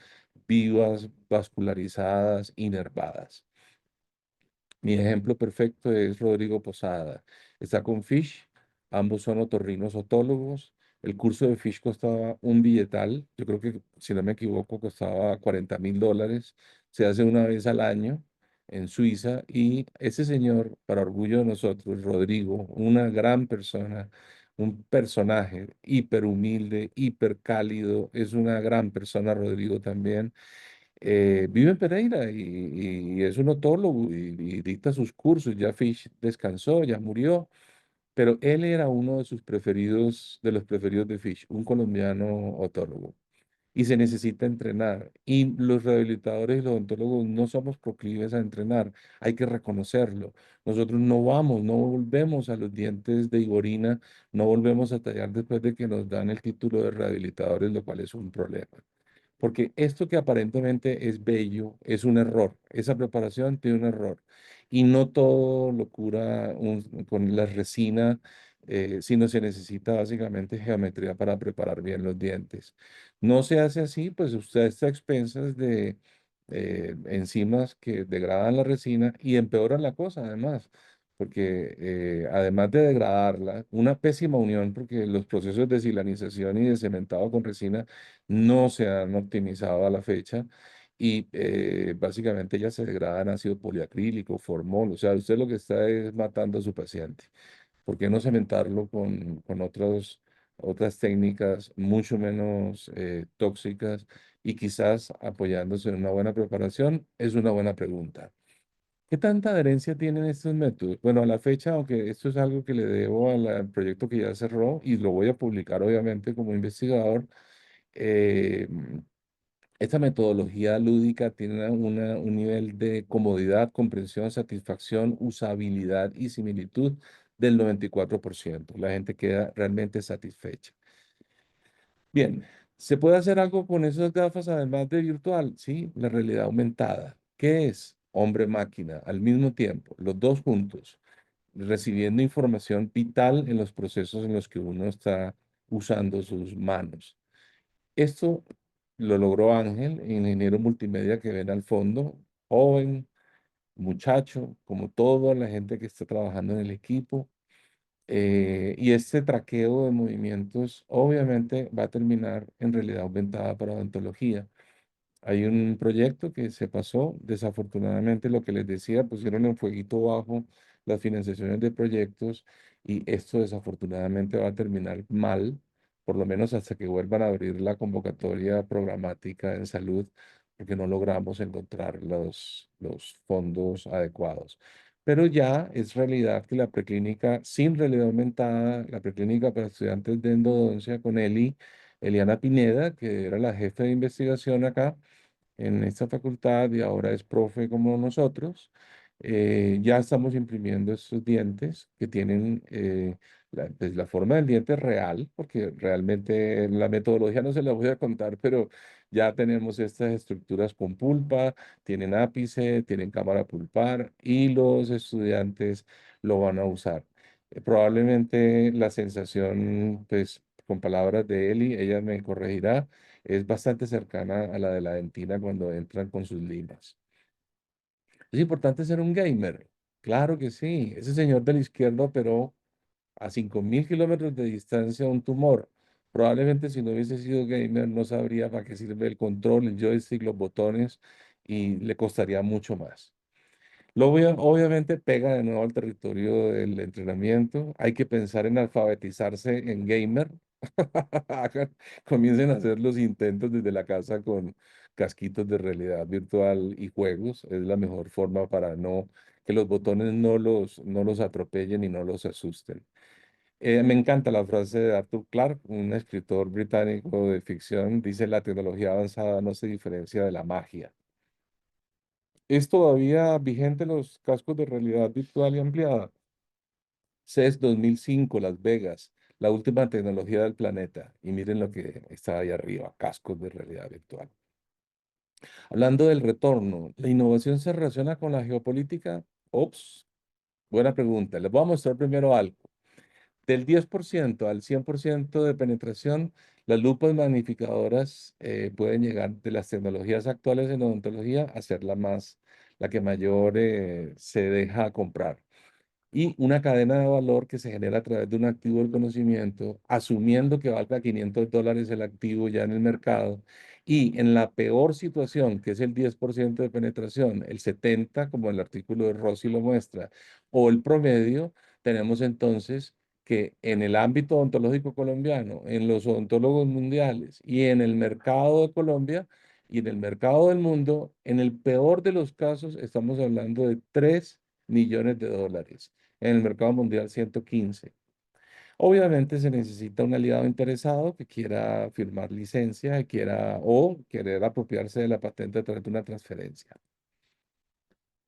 vivas, vascularizadas, inervadas. Mi ejemplo perfecto es Rodrigo Posada. Está con Fish, ambos son otorrinos otólogos. El curso de Fish costaba un billetal, yo creo que si no me equivoco costaba $40.000. Se hace una vez al año en Suiza y ese señor, para orgullo de nosotros, Rodrigo, una gran persona, un personaje hiper humilde, hiper cálido, es una gran persona Rodrigo también. Vive en Pereira y es un otólogo y dicta sus cursos. Ya Fish descansó, ya murió, pero él era uno de sus preferidos, de los preferidos de Fish, un colombiano otólogo. Y se necesita entrenar. Y los rehabilitadores y los odontólogos no somos proclives a entrenar, hay que reconocerlo. Nosotros no vamos, no volvemos a los dientes de Igorina, no volvemos a tallar después de que nos dan el título de rehabilitadores, lo cual es un problema. Porque esto que aparentemente es bello es un error. Esa preparación tiene un error. Y no todo lo cura con la resina, sino se necesita básicamente geometría para preparar bien los dientes. No se hace así, pues usted está a expensas de enzimas que degradan la resina y empeoran la cosa además. Porque además de degradarla, una pésima unión, porque los procesos de silanización y de cementado con resina no se han optimizado a la fecha y básicamente ya se degrada en ácido poliacrílico, formol, o sea, usted lo que está es matando a su paciente. ¿Por qué no cementarlo con otras técnicas mucho menos tóxicas y quizás apoyándose en una buena preparación? Es una buena pregunta. ¿Qué tanta adherencia tienen estos métodos? Bueno, a la fecha, aunque esto es algo que le debo al proyecto que ya cerró y lo voy a publicar obviamente como investigador, eh, esta metodología lúdica tiene un nivel de comodidad, comprensión, satisfacción, usabilidad y similitud del 94%. La gente queda realmente satisfecha. Bien, ¿se puede hacer algo con esas gafas además de virtual? Sí, la realidad aumentada. ¿Qué es? Hombre-máquina al mismo tiempo, los dos juntos, recibiendo información vital en los procesos en los que uno está usando sus manos. Esto lo logró Ángel, ingeniero multimedia que ven al fondo, joven, muchacho, como toda la gente que está trabajando en el equipo. Y este traqueo de movimientos obviamente va a terminar en realidad aumentada para odontología. Hay un proyecto que se pasó, desafortunadamente lo que les decía, pusieron en fueguito bajo las financiaciones de proyectos y esto desafortunadamente va a terminar mal, por lo menos hasta que vuelvan a abrir la convocatoria programática en salud, porque no logramos encontrar los fondos adecuados. Pero ya es realidad que la preclínica sin realidad aumentada, la preclínica para estudiantes de endodoncia con Eliana Pineda, que era la jefe de investigación acá, en esta facultad y ahora es profe como nosotros. Ya estamos imprimiendo estos dientes que tienen pues, la forma del diente real, porque realmente la metodología no se la voy a contar, pero ya tenemos estas estructuras con pulpa, tienen ápice, tienen cámara pulpar y los estudiantes lo van a usar. Probablemente la sensación, pues con palabras de Eli, ella me corregirá, es bastante cercana a la de la dentina cuando entran con sus limas. Es importante ser un gamer. Claro que sí. Ese señor de la izquierda operó a 5.000 kilómetros de distancia un tumor. Probablemente si no hubiese sido gamer no sabría para qué sirve el control, el joystick, los botones y le costaría mucho más. Obviamente pega de nuevo al territorio del entrenamiento. Hay que pensar en alfabetizarse en gamer. Comiencen a hacer los intentos desde la casa con casquitos de realidad virtual y juegos. Es la mejor forma para no que los botones no los atropellen y no los asusten. Me encanta la frase de Arthur Clarke, un escritor británico de ficción. Dice, la tecnología avanzada no se diferencia de la magia. ¿Es todavía vigente los cascos de realidad virtual y ampliada? CES 2005, Las Vegas. la última tecnología del planeta. Y miren lo que está ahí arriba, cascos de realidad virtual. Hablando del retorno, ¿la innovación se relaciona con la geopolítica? Ops, buena pregunta. Les voy a mostrar primero algo. Del 10% al 100% de penetración, las lupas magnificadoras pueden llegar de las tecnologías actuales en odontología a ser la que mayor se deja comprar y una cadena de valor que se genera a través de un activo del conocimiento, asumiendo que valga $500 el activo ya en el mercado, y en la peor situación, que es el 10% de penetración, el 70%, como el artículo de Rossi lo muestra, o el promedio, tenemos entonces que en el ámbito odontológico colombiano, en los odontólogos mundiales y en el mercado de Colombia y en el mercado del mundo, en el peor de los casos, estamos hablando de $3 millones. En el mercado mundial 115. Obviamente se necesita un aliado interesado que quiera firmar licencia, que quiera o querer apropiarse de la patente a través de una transferencia.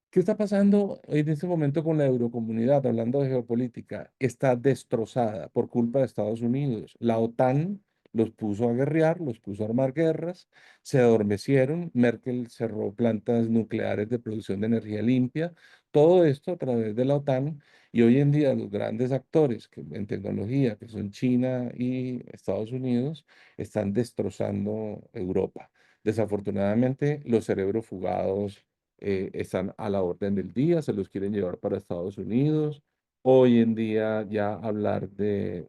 ¿Qué está pasando en este momento con la eurocomunidad? Hablando de geopolítica, está destrozada por culpa de Estados Unidos. La OTAN los puso a guerrear, los puso a armar guerras, se adormecieron, Merkel cerró plantas nucleares de producción de energía limpia, todo esto a través de la OTAN y hoy en día los grandes actores en tecnología, que son China y Estados Unidos, están destrozando Europa. Desafortunadamente, los cerebros fugados están a la orden del día, se los quieren llevar para Estados Unidos. Hoy en día ya hablar de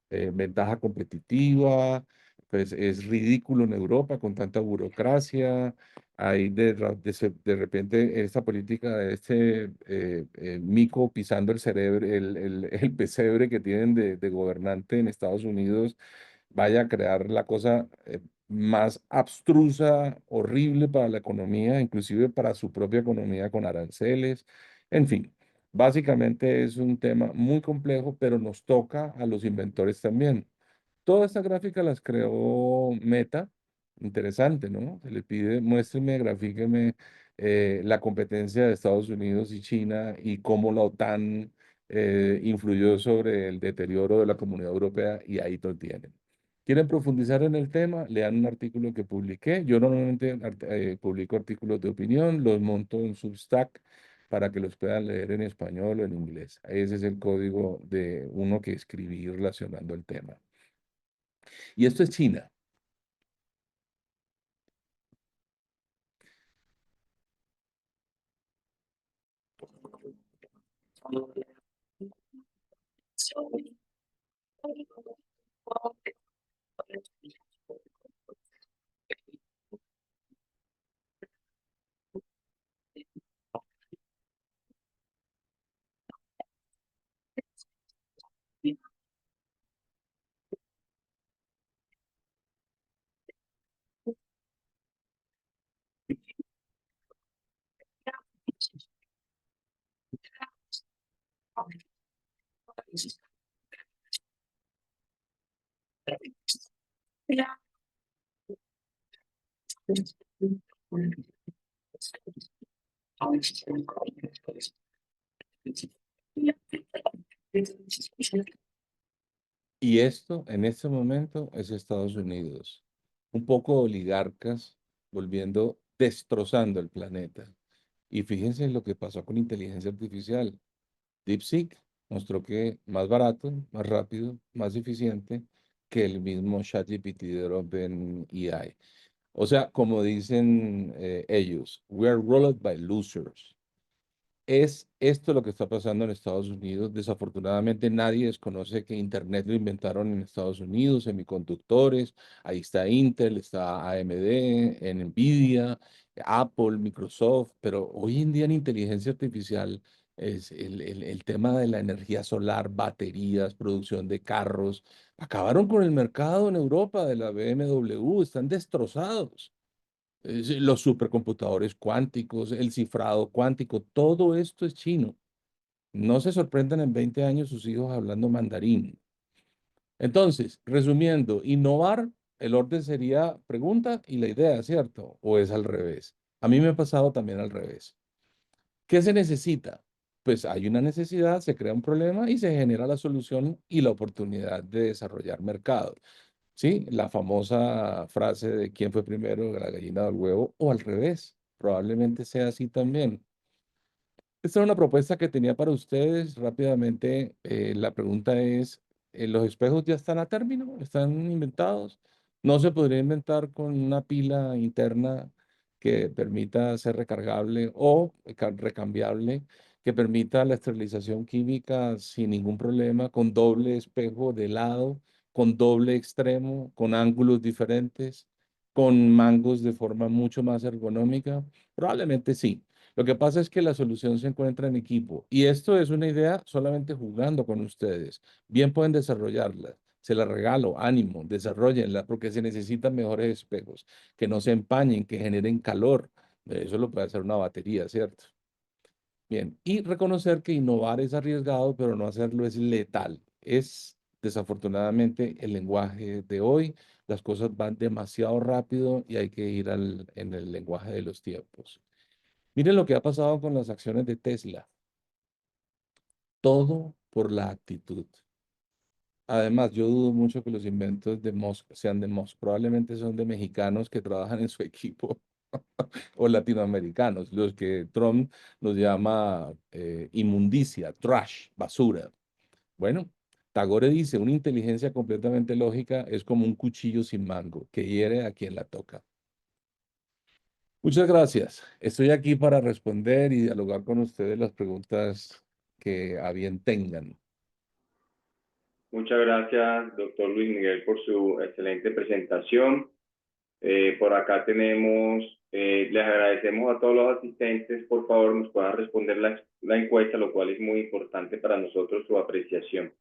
ventaja competitiva, pues es ridículo en Europa con tanta burocracia. Hay de repente esta política de mico pisando el cerebro, el pesebre que tienen de gobernante en Estados Unidos vaya a crear la cosa más abstrusa, horrible para la economía, inclusive para su propia economía con aranceles. En fin, básicamente es un tema muy complejo, pero nos toca a los inventores también. Todas estas gráficas las creó Meta. Interesante, ¿no? Se le pide, muéstreme, grafíqueme la competencia de Estados Unidos y China y cómo la OTAN influyó sobre el deterioro de la Comunidad Europea y ahí lo tienen. ¿Quieren profundizar en el tema? Lean un artículo que publiqué. Yo normalmente publico artículos de opinión, los monto en Substack para que los puedan leer en español o en inglés. Ese es el código de uno que escribí relacionando el tema. Y esto es China. Y esto, en este momento, es Estados Unidos. Un poco oligarcas destrozando el planeta. Y fíjense en lo que pasó con inteligencia artificial. DeepSeek mostró que más barato, más rápido, más eficiente que el mismo ChatGPT de OpenAI. O sea, como dicen ellos, we are ruled by losers. Es esto lo que está pasando en Estados Unidos. Desafortunadamente nadie desconoce que Internet lo inventaron en Estados Unidos, semiconductores. Ahí está Intel, está AMD, Nvidia, Apple, Microsoft. Pero hoy en día en inteligencia artificial es el tema de la energía solar, baterías, producción de carros. Acabaron con el mercado en Europa de la BMW, están destrozados. Los supercomputadores cuánticos, el cifrado cuántico, todo esto es chino. No se sorprendan en 20 años sus hijos hablando mandarín. Entonces, resumiendo, innovar, el orden sería pregunta y la idea, ¿cierto? ¿O es al revés? A mí me ha pasado también al revés. ¿Qué se necesita? pues hay una necesidad, se crea un problema y se genera la solución y la oportunidad de desarrollar mercado. Sí, la famosa frase de quién fue primero, la gallina o el huevo, o al revés, probablemente sea así también. Esta era una propuesta que tenía para ustedes. Rápidamente, la pregunta es, ¿los espejos ya están a término? ¿Están inventados? ¿No se podría inventar con una pila interna que permita ser recargable o recambiable, que permita la esterilización química sin ningún problema, con doble espejo de lado, con doble extremo, con ángulos diferentes, con mangos de forma mucho más ergonómica? Probablemente sí. Lo que pasa es que la solución se encuentra en equipo y esto es una idea solamente jugando con ustedes. Bien pueden desarrollarla. Se la regalo, ánimo, desarrollenla porque se necesitan mejores espejos, que no se empañen, que generen calor. Eso lo puede hacer una batería, ¿cierto? Bien, y reconocer que innovar es arriesgado, pero no hacerlo es letal. Es desafortunadamente el lenguaje de hoy. Las cosas van demasiado rápido y hay que ir en el lenguaje de los tiempos. Miren lo que ha pasado con las acciones de Tesla. Todo por la actitud. Además, yo dudo mucho que los inventos de Musk sean de Musk. Probablemente son de mexicanos que trabajan en su equipo o latinoamericanos, los que Trump nos llama inmundicia, trash, basura. Bueno, Tagore dice, una inteligencia completamente lógica es como un cuchillo sin mango que hiere a quien la toca. Muchas gracias. Estoy aquí para responder y dialogar con ustedes las preguntas que a bien tengan. Muchas gracias, doctor Luis Miguel, por su excelente presentación. Por acá tenemos, les agradecemos a todos los asistentes, por favor nos puedan responder la encuesta, lo cual es muy importante para nosotros su apreciación.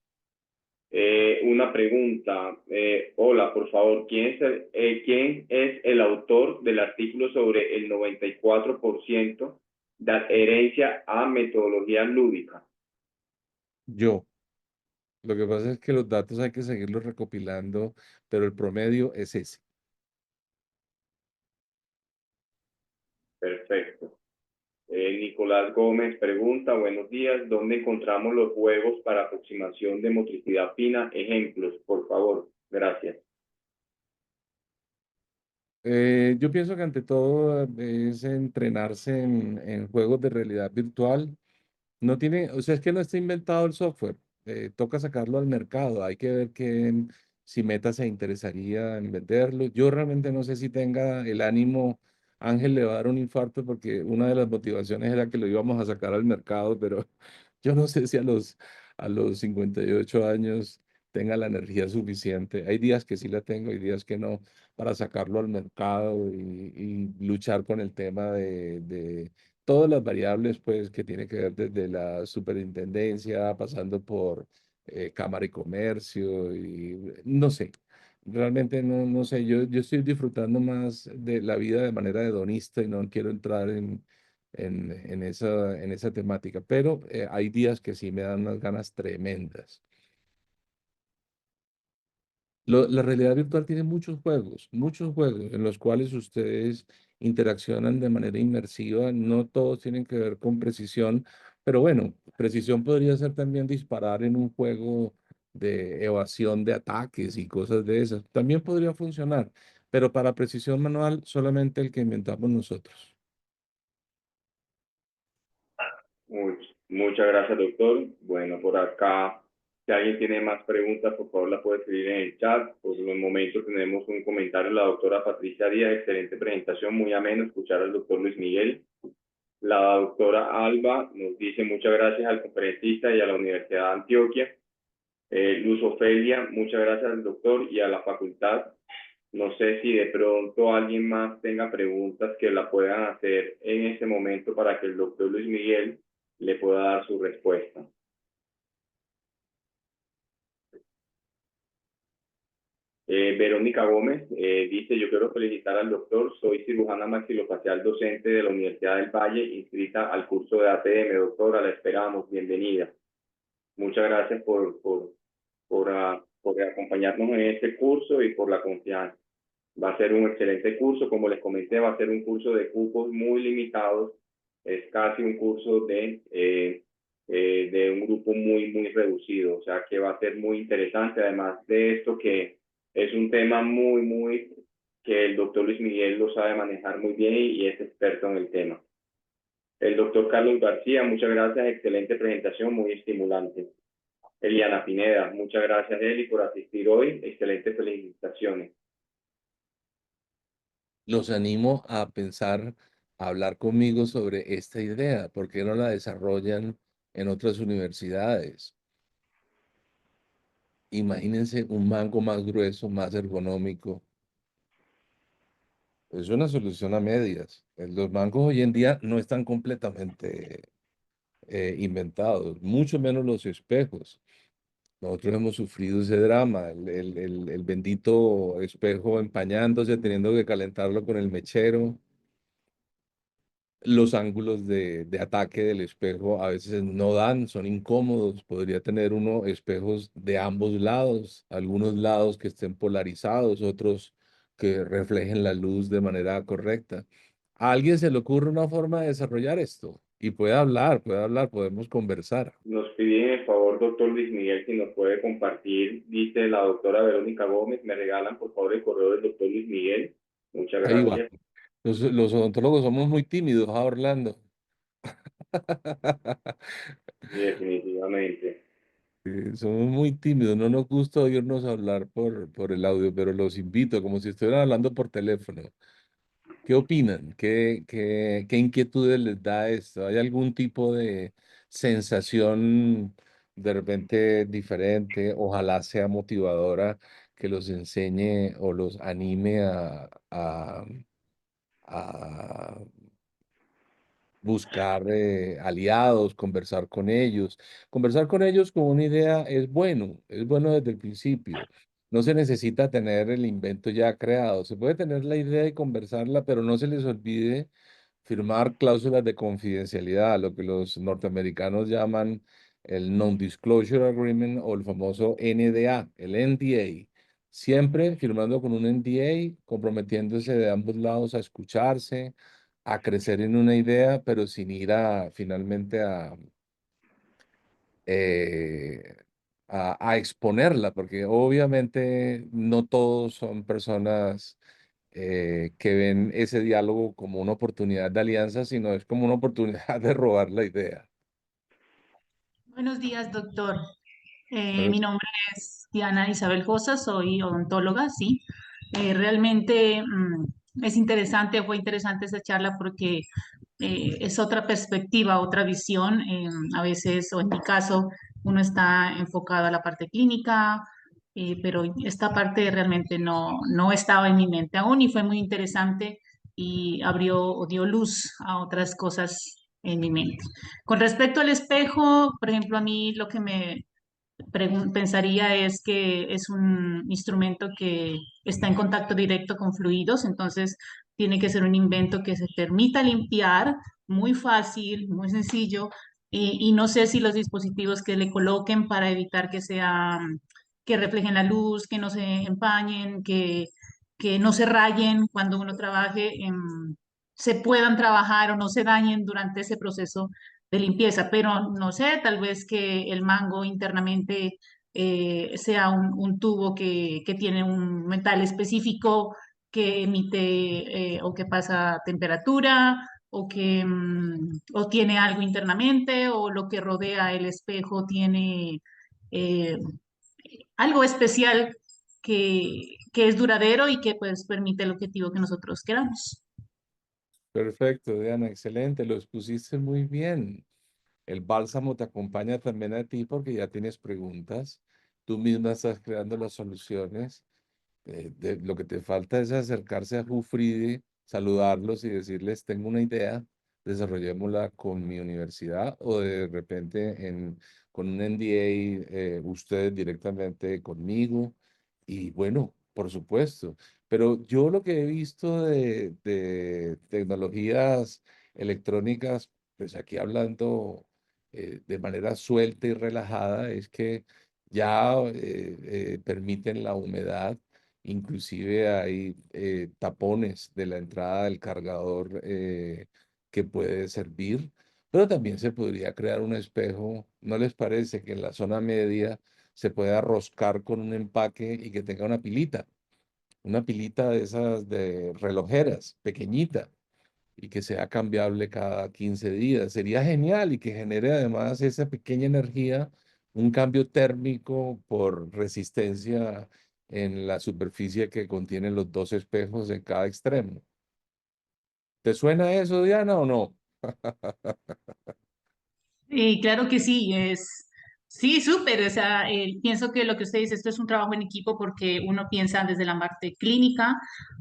Una pregunta, hola, por favor, ¿quién es el autor del artículo sobre el 94% de adherencia a metodología lúdica? Yo, lo que pasa es que los datos hay que seguirlos recopilando, pero el promedio es ese. Perfecto. Nicolás Gómez pregunta, buenos días, ¿dónde encontramos los juegos para aproximación de motricidad fina? Ejemplos, por favor. Gracias. Yo pienso que ante todo es entrenarse en juegos de realidad virtual. No tiene, o sea, es que no está inventado el software. Toca sacarlo al mercado. Hay que ver si Meta se interesaría en venderlo. Yo realmente no sé si tenga el ánimo. Ángel le va a dar un infarto porque una de las motivaciones era que lo íbamos a sacar al mercado, pero yo no sé si a los 58 años tenga la energía suficiente. Hay días que sí la tengo, hay días que no, para sacarlo al mercado y luchar con el tema de todas las variables, pues, que tiene que ver desde la superintendencia, pasando por Cámara y Comercio, y no sé, realmente no sé, yo estoy disfrutando más de la vida de manera hedonista y no quiero entrar en esa temática, pero hay días que sí me dan unas ganas tremendas. La realidad virtual tiene muchos juegos en los cuales ustedes interaccionan de manera inmersiva. No todos tienen que ver con precisión, pero bueno, precisión podría ser también disparar en un juego de evasión de ataques y cosas de esas. También podría funcionar, pero para precisión manual solamente el que inventamos nosotros. Muchas gracias, doctor. Bueno, por acá, si alguien tiene más preguntas, por favor, la puede escribir en el chat. Por el momento tenemos un comentario de la doctora Patricia Díaz. Excelente presentación, muy ameno escuchar al doctor Luis Miguel. La doctora Alba nos dice muchas gracias al conferencista y a la Universidad de Antioquia. Luz Ofelia, muchas gracias al doctor y a la facultad. No sé si de pronto alguien más tenga preguntas que la puedan hacer en este momento para que el doctor Luis Miguel le pueda dar su respuesta. Verónica Gómez dice, yo quiero felicitar al doctor, soy cirujana maxilofacial docente de la Universidad del Valle, inscrita al curso de ATM. Doctora, la esperamos, bienvenida. Muchas gracias por acompañarnos en este curso y por la confianza. Va a ser un excelente curso, como les comenté, va a ser un curso de cupos muy limitados, es casi un curso de de un grupo muy, muy reducido. O sea que va a ser muy interesante, además de esto que es un tema muy, muy que el doctor Luis Miguel lo sabe manejar muy bien y es experto en el tema. El doctor Carlos García, muchas gracias, excelente presentación, muy estimulante. Eliana Pineda, muchas gracias Eli por asistir hoy, excelentes felicitaciones. Los animo a pensar, a hablar conmigo sobre esta idea, ¿por qué no la desarrollan en otras universidades? Imagínense un mango más grueso, más ergonómico. Es una solución a medias. Los mangos hoy en día no están completamente inventados, mucho menos los espejos. Nosotros hemos sufrido ese drama, el bendito espejo empañándose, teniendo que calentarlo con el mechero. Los ángulos de ataque del espejo a veces no dan, son incómodos. Podría tener uno espejos de ambos lados, algunos lados que estén polarizados, otros que reflejen la luz de manera correcta. ¿A alguien se le ocurre una forma de desarrollar esto? Y puede hablar, podemos conversar. Nos piden el favor, doctor Luis Miguel, si nos puede compartir, dice la doctora Verónica Gómez, me regalan por favor el correo del doctor Luis Miguel. Muchas Ahí va. gracias. Los odontólogos somos muy tímidos, ¿ah, Orlando? Y definitivamente. Somos muy tímidos, no nos gusta oírnos hablar por el audio, pero los invito, como si estuvieran hablando por teléfono. ¿Qué opinan? ¿Qué inquietudes les da esto? ¿Hay algún tipo de sensación de repente diferente? Ojalá sea motivadora que los enseñe o los anime a buscar aliados, conversar con ellos. Conversar con ellos con una idea es bueno desde el principio. No se necesita tener el invento ya creado. Se puede tener la idea y conversarla, pero no se les olvide firmar cláusulas de confidencialidad, lo que los norteamericanos llaman el Non-Disclosure Agreement o el famoso NDA, el NDA. Siempre firmando con un NDA, comprometiéndose de ambos lados a escucharse, a crecer en una idea, pero sin ir finalmente eh, a exponerla, porque obviamente no todos son personas que ven ese diálogo como una oportunidad de alianza, sino es como una oportunidad de robar la idea. Buenos días, doctor. Bueno, Mi nombre es Diana Isabel Josa, soy odontóloga, sí. Realmente fue interesante esa charla porque es otra perspectiva, otra visión. A veces, o en mi caso, uno está enfocado a la parte clínica, pero esta parte realmente no estaba en mi mente aún y fue muy interesante y abrió o dio luz a otras cosas en mi mente. Con respecto al espejo, por ejemplo, a mí lo que me pensaría es que es un instrumento que está en contacto directo con fluidos, entonces tiene que ser un invento que se permita limpiar, muy fácil, muy sencillo, y no sé si los dispositivos que le coloquen para evitar que reflejen la luz, que no se empañen, que no se rayen cuando uno trabaje, se puedan trabajar o no se dañen durante ese proceso de limpieza, pero no sé, tal vez que el mango internamente sea un tubo que tiene un metal específico que emite o que pasa temperatura o tiene algo internamente o lo que rodea el espejo tiene eh, algo especial que es duradero y que pues permite el objetivo que nosotros queramos. perfecto, Diana, excelente, lo expusiste muy bien. El bálsamo te acompaña también a ti porque ya tienes preguntas, tú misma estás creando las soluciones. Lo que te falta es acercarse a Jufridi, saludarlos y decirles, tengo una idea, desarrollémosla con mi universidad o de repente con un NDA, ustedes directamente conmigo. Y bueno, por supuesto. Pero yo lo que he visto de tecnologías electrónicas, pues aquí hablando de manera suelta y relajada, es que ya permiten la humedad. Inclusive hay tapones de la entrada del cargador que puede servir, Pero también se podría crear un espejo. ¿No les parece que en la zona media se pueda roscar con un empaque y que tenga una pilita? Una pilita de esas de relojeras, pequeñita, y que sea cambiable cada 15 días. Sería genial y que genere además esa pequeña energía, un cambio térmico por resistencia en la superficie que contienen los dos espejos en cada extremo. ¿Te suena eso, Diana, o no? Claro que sí, sí, súper, o sea, pienso que lo que usted dice, esto es un trabajo en equipo porque uno piensa desde la parte clínica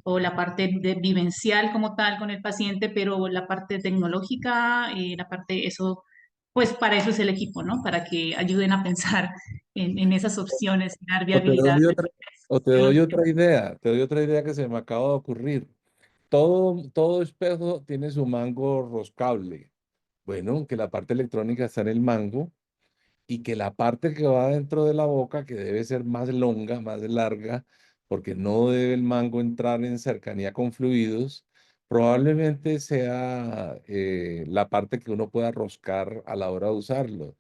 o la parte vivencial como tal con el paciente, pero la parte tecnológica, la parte, eso, pues para eso es el equipo, ¿no? Para que ayuden a pensar en esas opciones, dar O te viabilidad. doy otra, o te doy otra idea que se me acaba de ocurrir. Todo espejo tiene su mango roscable. Bueno, que la parte electrónica está en el mango y que la parte que va dentro de la boca, que debe ser más longa, más larga, porque no debe el mango entrar en cercanía con fluidos, probablemente sea la parte que uno pueda roscar a la hora de usarlo.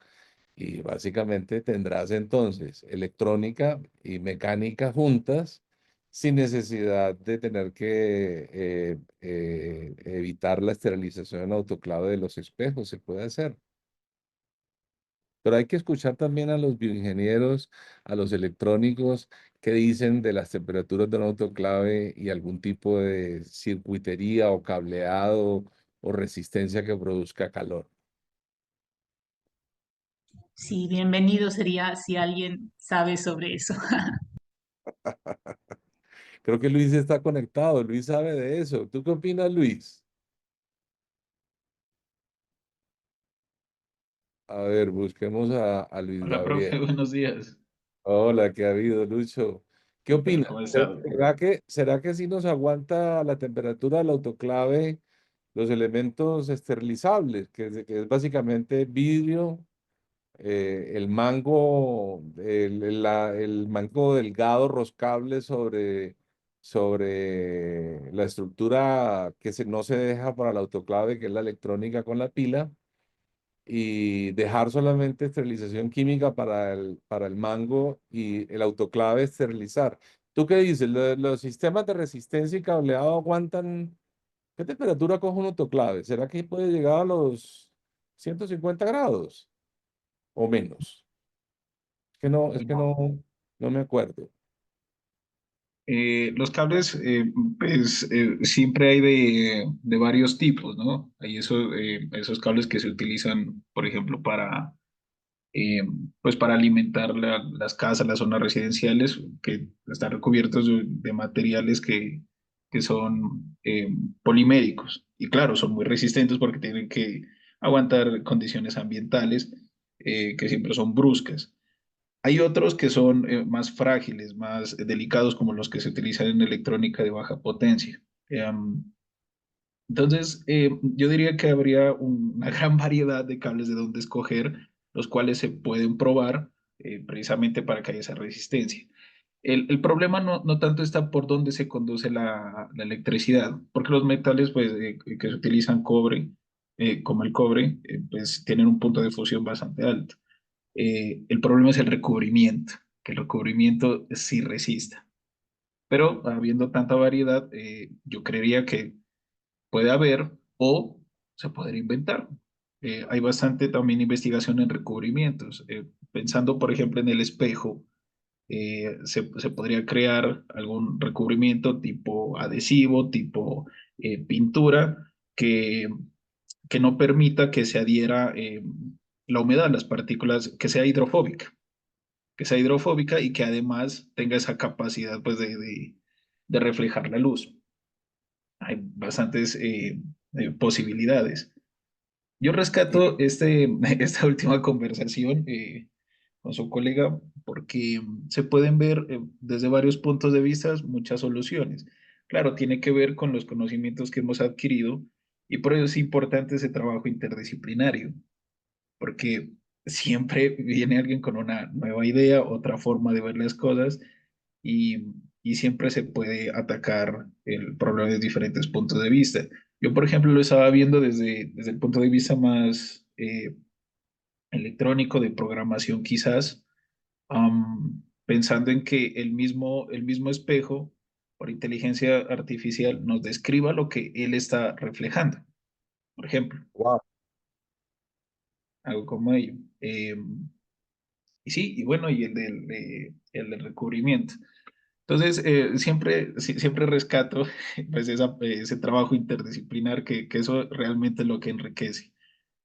Y básicamente tendrás entonces electrónica y mecánica juntas sin necesidad de tener que evitar la esterilización en autoclave de los espejos. Se puede hacer. Pero hay que escuchar también a los bioingenieros, a los electrónicos, que dicen de las temperaturas de un autoclave y algún tipo de circuitería o cableado o resistencia que produzca calor. Sí, bienvenido sería si alguien sabe sobre eso. Creo que Luis está conectado, Luis sabe de eso. ¿Tú qué opinas, Luis? A ver, busquemos a Luis Hola, profe, Gabriel. buenos días. Hola, ¿qué ha habido, Lucho? ¿Qué ¿Qué tal? opinas? ¿Cómo está? Será que sí nos aguanta la temperatura del autoclave los elementos esterilizables, que es básicamente vidrio, el mango delgado roscable sobre la estructura no se deja para el autoclave, que es la electrónica con la pila? Y dejar solamente esterilización química para el mango y el autoclave esterilizar. ¿Tú qué dices? ¿Los sistemas de resistencia y cableado aguantan? ¿Qué temperatura coge un autoclave? ¿Será que puede llegar a los 150 grados o menos? Es que Bueno, no me acuerdo. los cables, pues siempre hay de varios tipos, ¿no? Hay esos cables que se utilizan, por ejemplo, eh, pues para alimentar las casas, las zonas residenciales, que están recubiertos de materiales que son poliméricos. Y claro, son muy resistentes porque tienen que aguantar condiciones ambientales que siempre son bruscas. Hay otros que son más frágiles, más delicados, como los que se utilizan en electrónica de baja potencia. Entonces, yo diría que habría una gran variedad de cables de donde escoger, los cuales se pueden probar precisamente para que haya esa resistencia. El problema no tanto está por dónde se conduce la electricidad, porque los metales pues, que se utilizan cobre, como el cobre, pues tienen un punto de fusión bastante alto. El problema es el recubrimiento, que el recubrimiento sí resista. Pero habiendo tanta variedad, yo creería que puede haber o se podría inventar. Hay bastante también investigación en recubrimientos. Pensando, por ejemplo, en el espejo, se podría crear algún recubrimiento tipo adhesivo, tipo pintura, que, que no permita que se adhiera la humedad, las partículas, que sea hidrofóbica y que además tenga esa capacidad pues, de reflejar la luz. Hay bastantes posibilidades. Yo Y, rescato esta última conversación con su colega porque se pueden ver desde varios puntos de vista muchas soluciones. Claro, tiene que ver con los conocimientos que hemos adquirido y por eso es importante ese trabajo interdisciplinario, porque siempre viene alguien con una nueva idea, otra forma de ver las cosas y siempre se puede atacar el problema desde diferentes puntos de vista. Yo, por ejemplo, lo estaba viendo desde el punto de vista más electrónico, de programación quizás, pensando en que el mismo espejo, por inteligencia artificial, nos describa lo que él está reflejando. Por ejemplo, Wow. algo como ello. Y sí, y bueno, y el del recubrimiento. Entonces, siempre rescato pues ese trabajo interdisciplinar que eso realmente es lo que enriquece.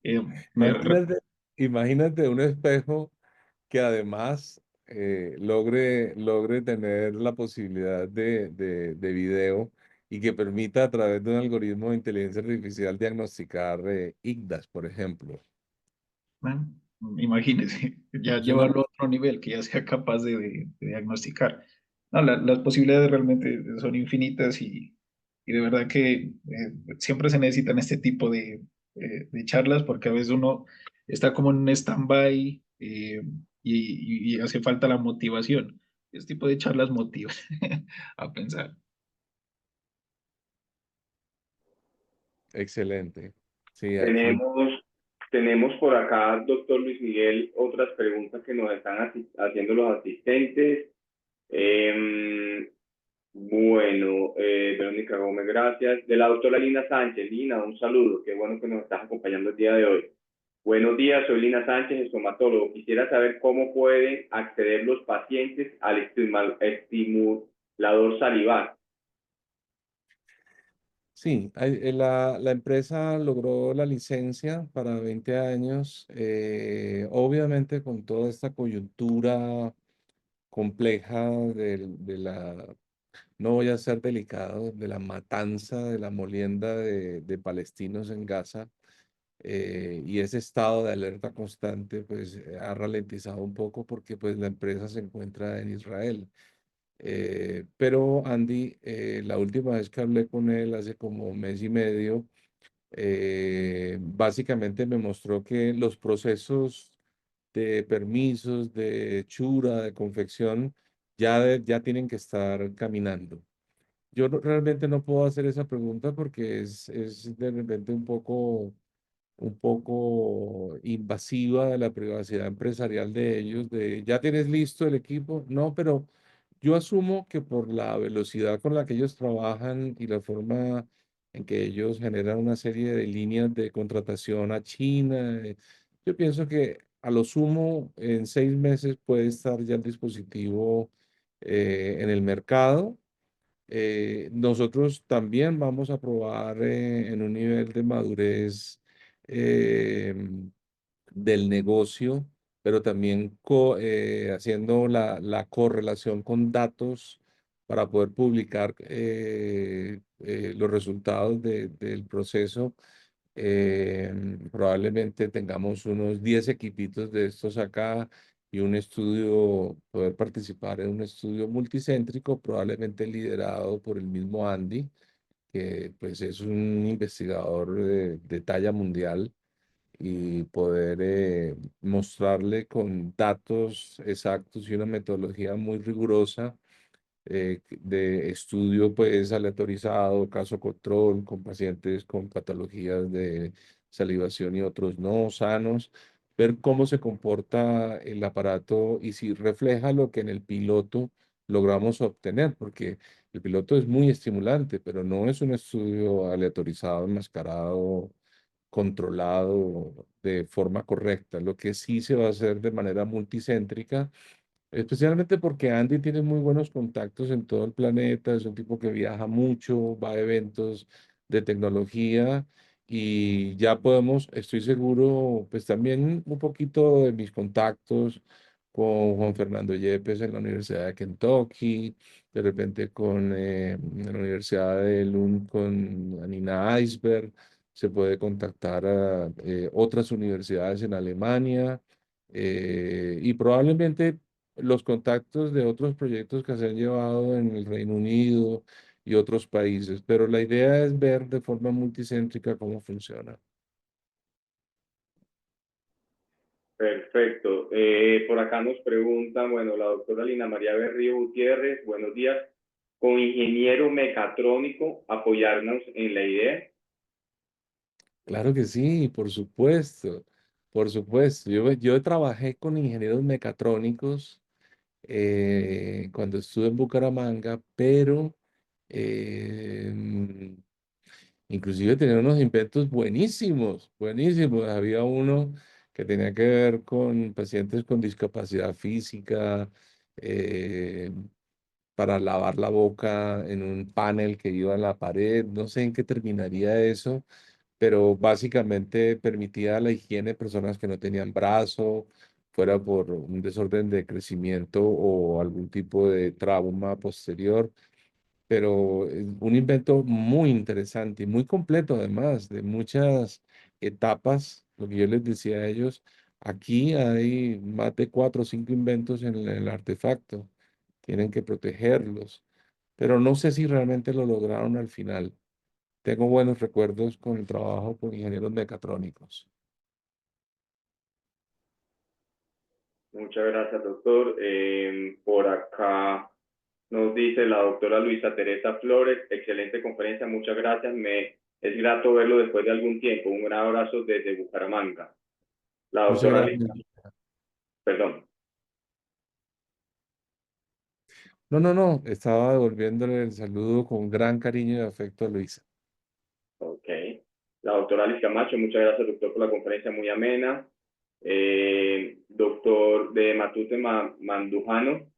Eh, me re- Imagínate, imagínate un espejo que además logre tener la posibilidad de video y que permita a través de un algoritmo de inteligencia artificial diagnosticar IGDAS, por ejemplo. bueno, imagínese, ya Es una llevarlo a otro nivel, que ya sea capaz de diagnosticar. No, las posibilidades realmente son infinitas y de verdad que siempre se necesitan este tipo de charlas porque a veces uno está como en un stand-by y hace falta la motivación. Este tipo de charlas motivan a pensar. excelente. Sí, aquí. Tenemos por acá, doctor Luis Miguel, otras preguntas que nos están haciendo los asistentes. Bueno, Verónica Gómez, gracias. De la doctora Lina Sánchez. Lina, un saludo. Qué bueno que nos estás acompañando el día de hoy. Buenos días, soy Lina Sánchez, estomatólogo. Quisiera saber cómo pueden acceder los pacientes al estimulador salivar. Sí, la empresa logró la licencia para 20 años, obviamente con toda esta coyuntura compleja no voy a ser delicado, de la matanza, de la molienda de palestinos en Gaza, y ese estado de alerta constante pues ha ralentizado un poco porque pues la empresa se encuentra en Israel. Pero Andy, la última vez que hablé con él hace como mes y medio, básicamente me mostró que los procesos de permisos, de hechura, de confección, ya tienen que estar caminando. Yo realmente no puedo hacer esa pregunta porque es de repente un poco invasiva de la privacidad empresarial de ellos, de ya tienes listo el equipo. No, pero yo asumo que por la velocidad con la que ellos trabajan y la forma en que ellos generan una serie de líneas de contratación a China, yo pienso que a lo sumo en 6 meses puede estar ya el dispositivo en el mercado. Nosotros también vamos a probar en un nivel de madurez eh, del negocio, pero también haciendo la correlación con datos para poder publicar los resultados del proceso. Probablemente tengamos unos 10 equipitos de estos acá y un estudio, poder participar en un estudio multicéntrico, probablemente liderado por el mismo Andy, que pues es un investigador de talla mundial, y poder mostrarle con datos exactos y una metodología muy rigurosa de estudio pues aleatorizado, caso control, con pacientes con patologías de salivación y otros no sanos, ver cómo se comporta el aparato y si refleja lo que en el piloto logramos obtener, porque el piloto es muy estimulante, pero no es un estudio aleatorizado, enmascarado, controlado de forma correcta. Lo que sí se va a hacer de manera multicéntrica, especialmente porque Andy tiene muy buenos contactos en todo el planeta, es un tipo que viaja mucho, va a eventos de tecnología y ya podemos, estoy seguro, pues también un poquito de mis contactos con Juan Fernando Yepes en la Universidad de Kentucky, de repente con en la Universidad de Lund con Anina Eisberg, se puede contactar a otras universidades en Alemania, y probablemente los contactos de otros proyectos que se han llevado en el Reino Unido y otros países, pero la idea es ver de forma multicéntrica cómo funciona. Perfecto. Por acá nos preguntan, bueno, la doctora Lina María Berrío Gutiérrez, buenos días. Con ingeniero mecatrónico, apoyarnos en la idea. Claro que sí, por supuesto. Por supuesto, yo trabajé con ingenieros mecatrónicos cuando estuve en Bucaramanga, pero eh, inclusive tenía unos inventos buenísimos, buenísimos. Había uno que tenía que ver con pacientes con discapacidad física, eh, para lavar la boca en un panel que iba en la pared. No sé en qué terminaría eso, pero básicamente permitía la higiene de personas que no tenían brazo, fuera por un desorden de crecimiento o algún tipo de trauma posterior. Pero un invento muy interesante y muy completo además, de muchas etapas. Lo que yo les decía a ellos, aquí hay más de 4 o 5 inventos en el artefacto. Tienen que protegerlos, pero no sé si realmente lo lograron al final. Tengo buenos recuerdos con el trabajo con ingenieros mecatrónicos. Muchas gracias, doctor. Por acá nos dice la doctora Luisa Teresa Flores, excelente conferencia, muchas gracias. Es grato verlo después de algún tiempo. Un gran abrazo desde Bucaramanga. La Muchas doctora gracias. Lisa, perdón. No, no, no, estaba devolviéndole el saludo con gran cariño y afecto a Luisa. Ok. La doctora Alice Camacho, muchas gracias, doctor, por la conferencia muy amena. Doctor de Matute Mandujano,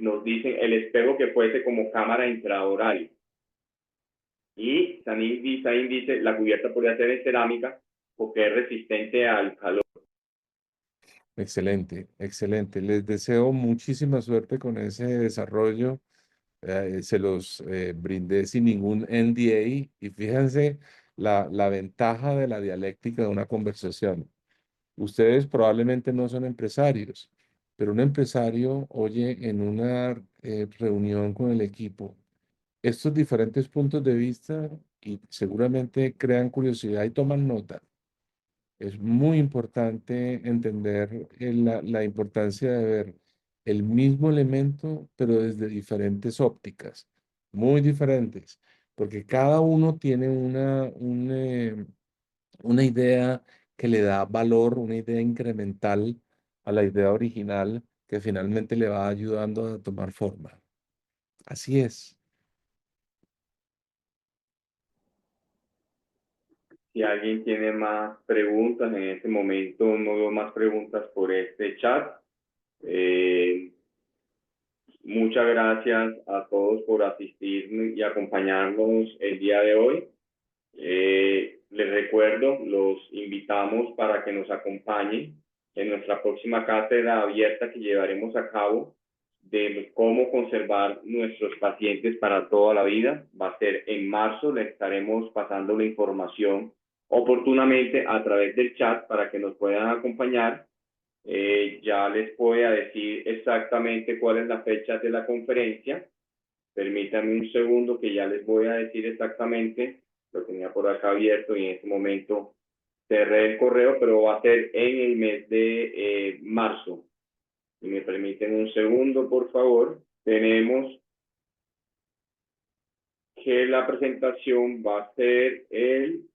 nos dicen el espejo que fuese como cámara intraoral. Y Sain dice, la cubierta podría ser en cerámica porque es resistente al calor. Excelente, excelente. Les deseo muchísima suerte con ese desarrollo. Se los brindé sin ningún NDA y fíjense la ventaja de la dialéctica de una conversación. Ustedes probablemente no son empresarios, pero un empresario oye en una reunión con el equipo estos diferentes puntos de vista y seguramente crean curiosidad y toman nota. Es muy importante entender la importancia de ver el mismo elemento, pero desde diferentes ópticas, muy diferentes, porque cada uno tiene una idea que le da valor, una idea incremental a la idea original que finalmente le va ayudando a tomar forma. Así es. Si alguien tiene más preguntas, en este momento no veo más preguntas por este chat. Muchas gracias a todos por asistir y acompañarnos el día de hoy. Les recuerdo, los invitamos para que nos acompañen en nuestra próxima cátedra abierta que llevaremos a cabo de cómo conservar nuestros pacientes para toda la vida. Va a ser en marzo, les estaremos pasando la información oportunamente a través del chat para que nos puedan acompañar. Ya les voy a decir exactamente cuál es la fecha de la conferencia. Permítanme un segundo que ya les voy a decir exactamente. Lo tenía por acá abierto y en este momento cerré el correo, pero va a ser en el mes de marzo. Si me permiten un segundo, por favor. Tenemos que la presentación va a ser el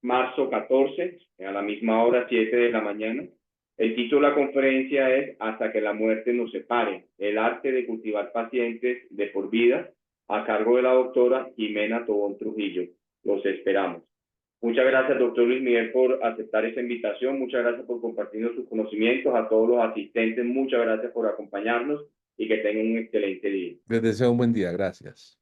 marzo 14, a la misma hora, 7 de la mañana. El título de la conferencia es Hasta que la muerte nos separe, el arte de cultivar pacientes de por vida, a cargo de la doctora Jimena Tobón Trujillo. Los esperamos. Muchas gracias, doctor Luis Miguel, por aceptar esta invitación. Muchas gracias por compartirnos sus conocimientos. A todos los asistentes, muchas gracias por acompañarnos y que tengan un excelente día. Les deseo un buen día. Gracias.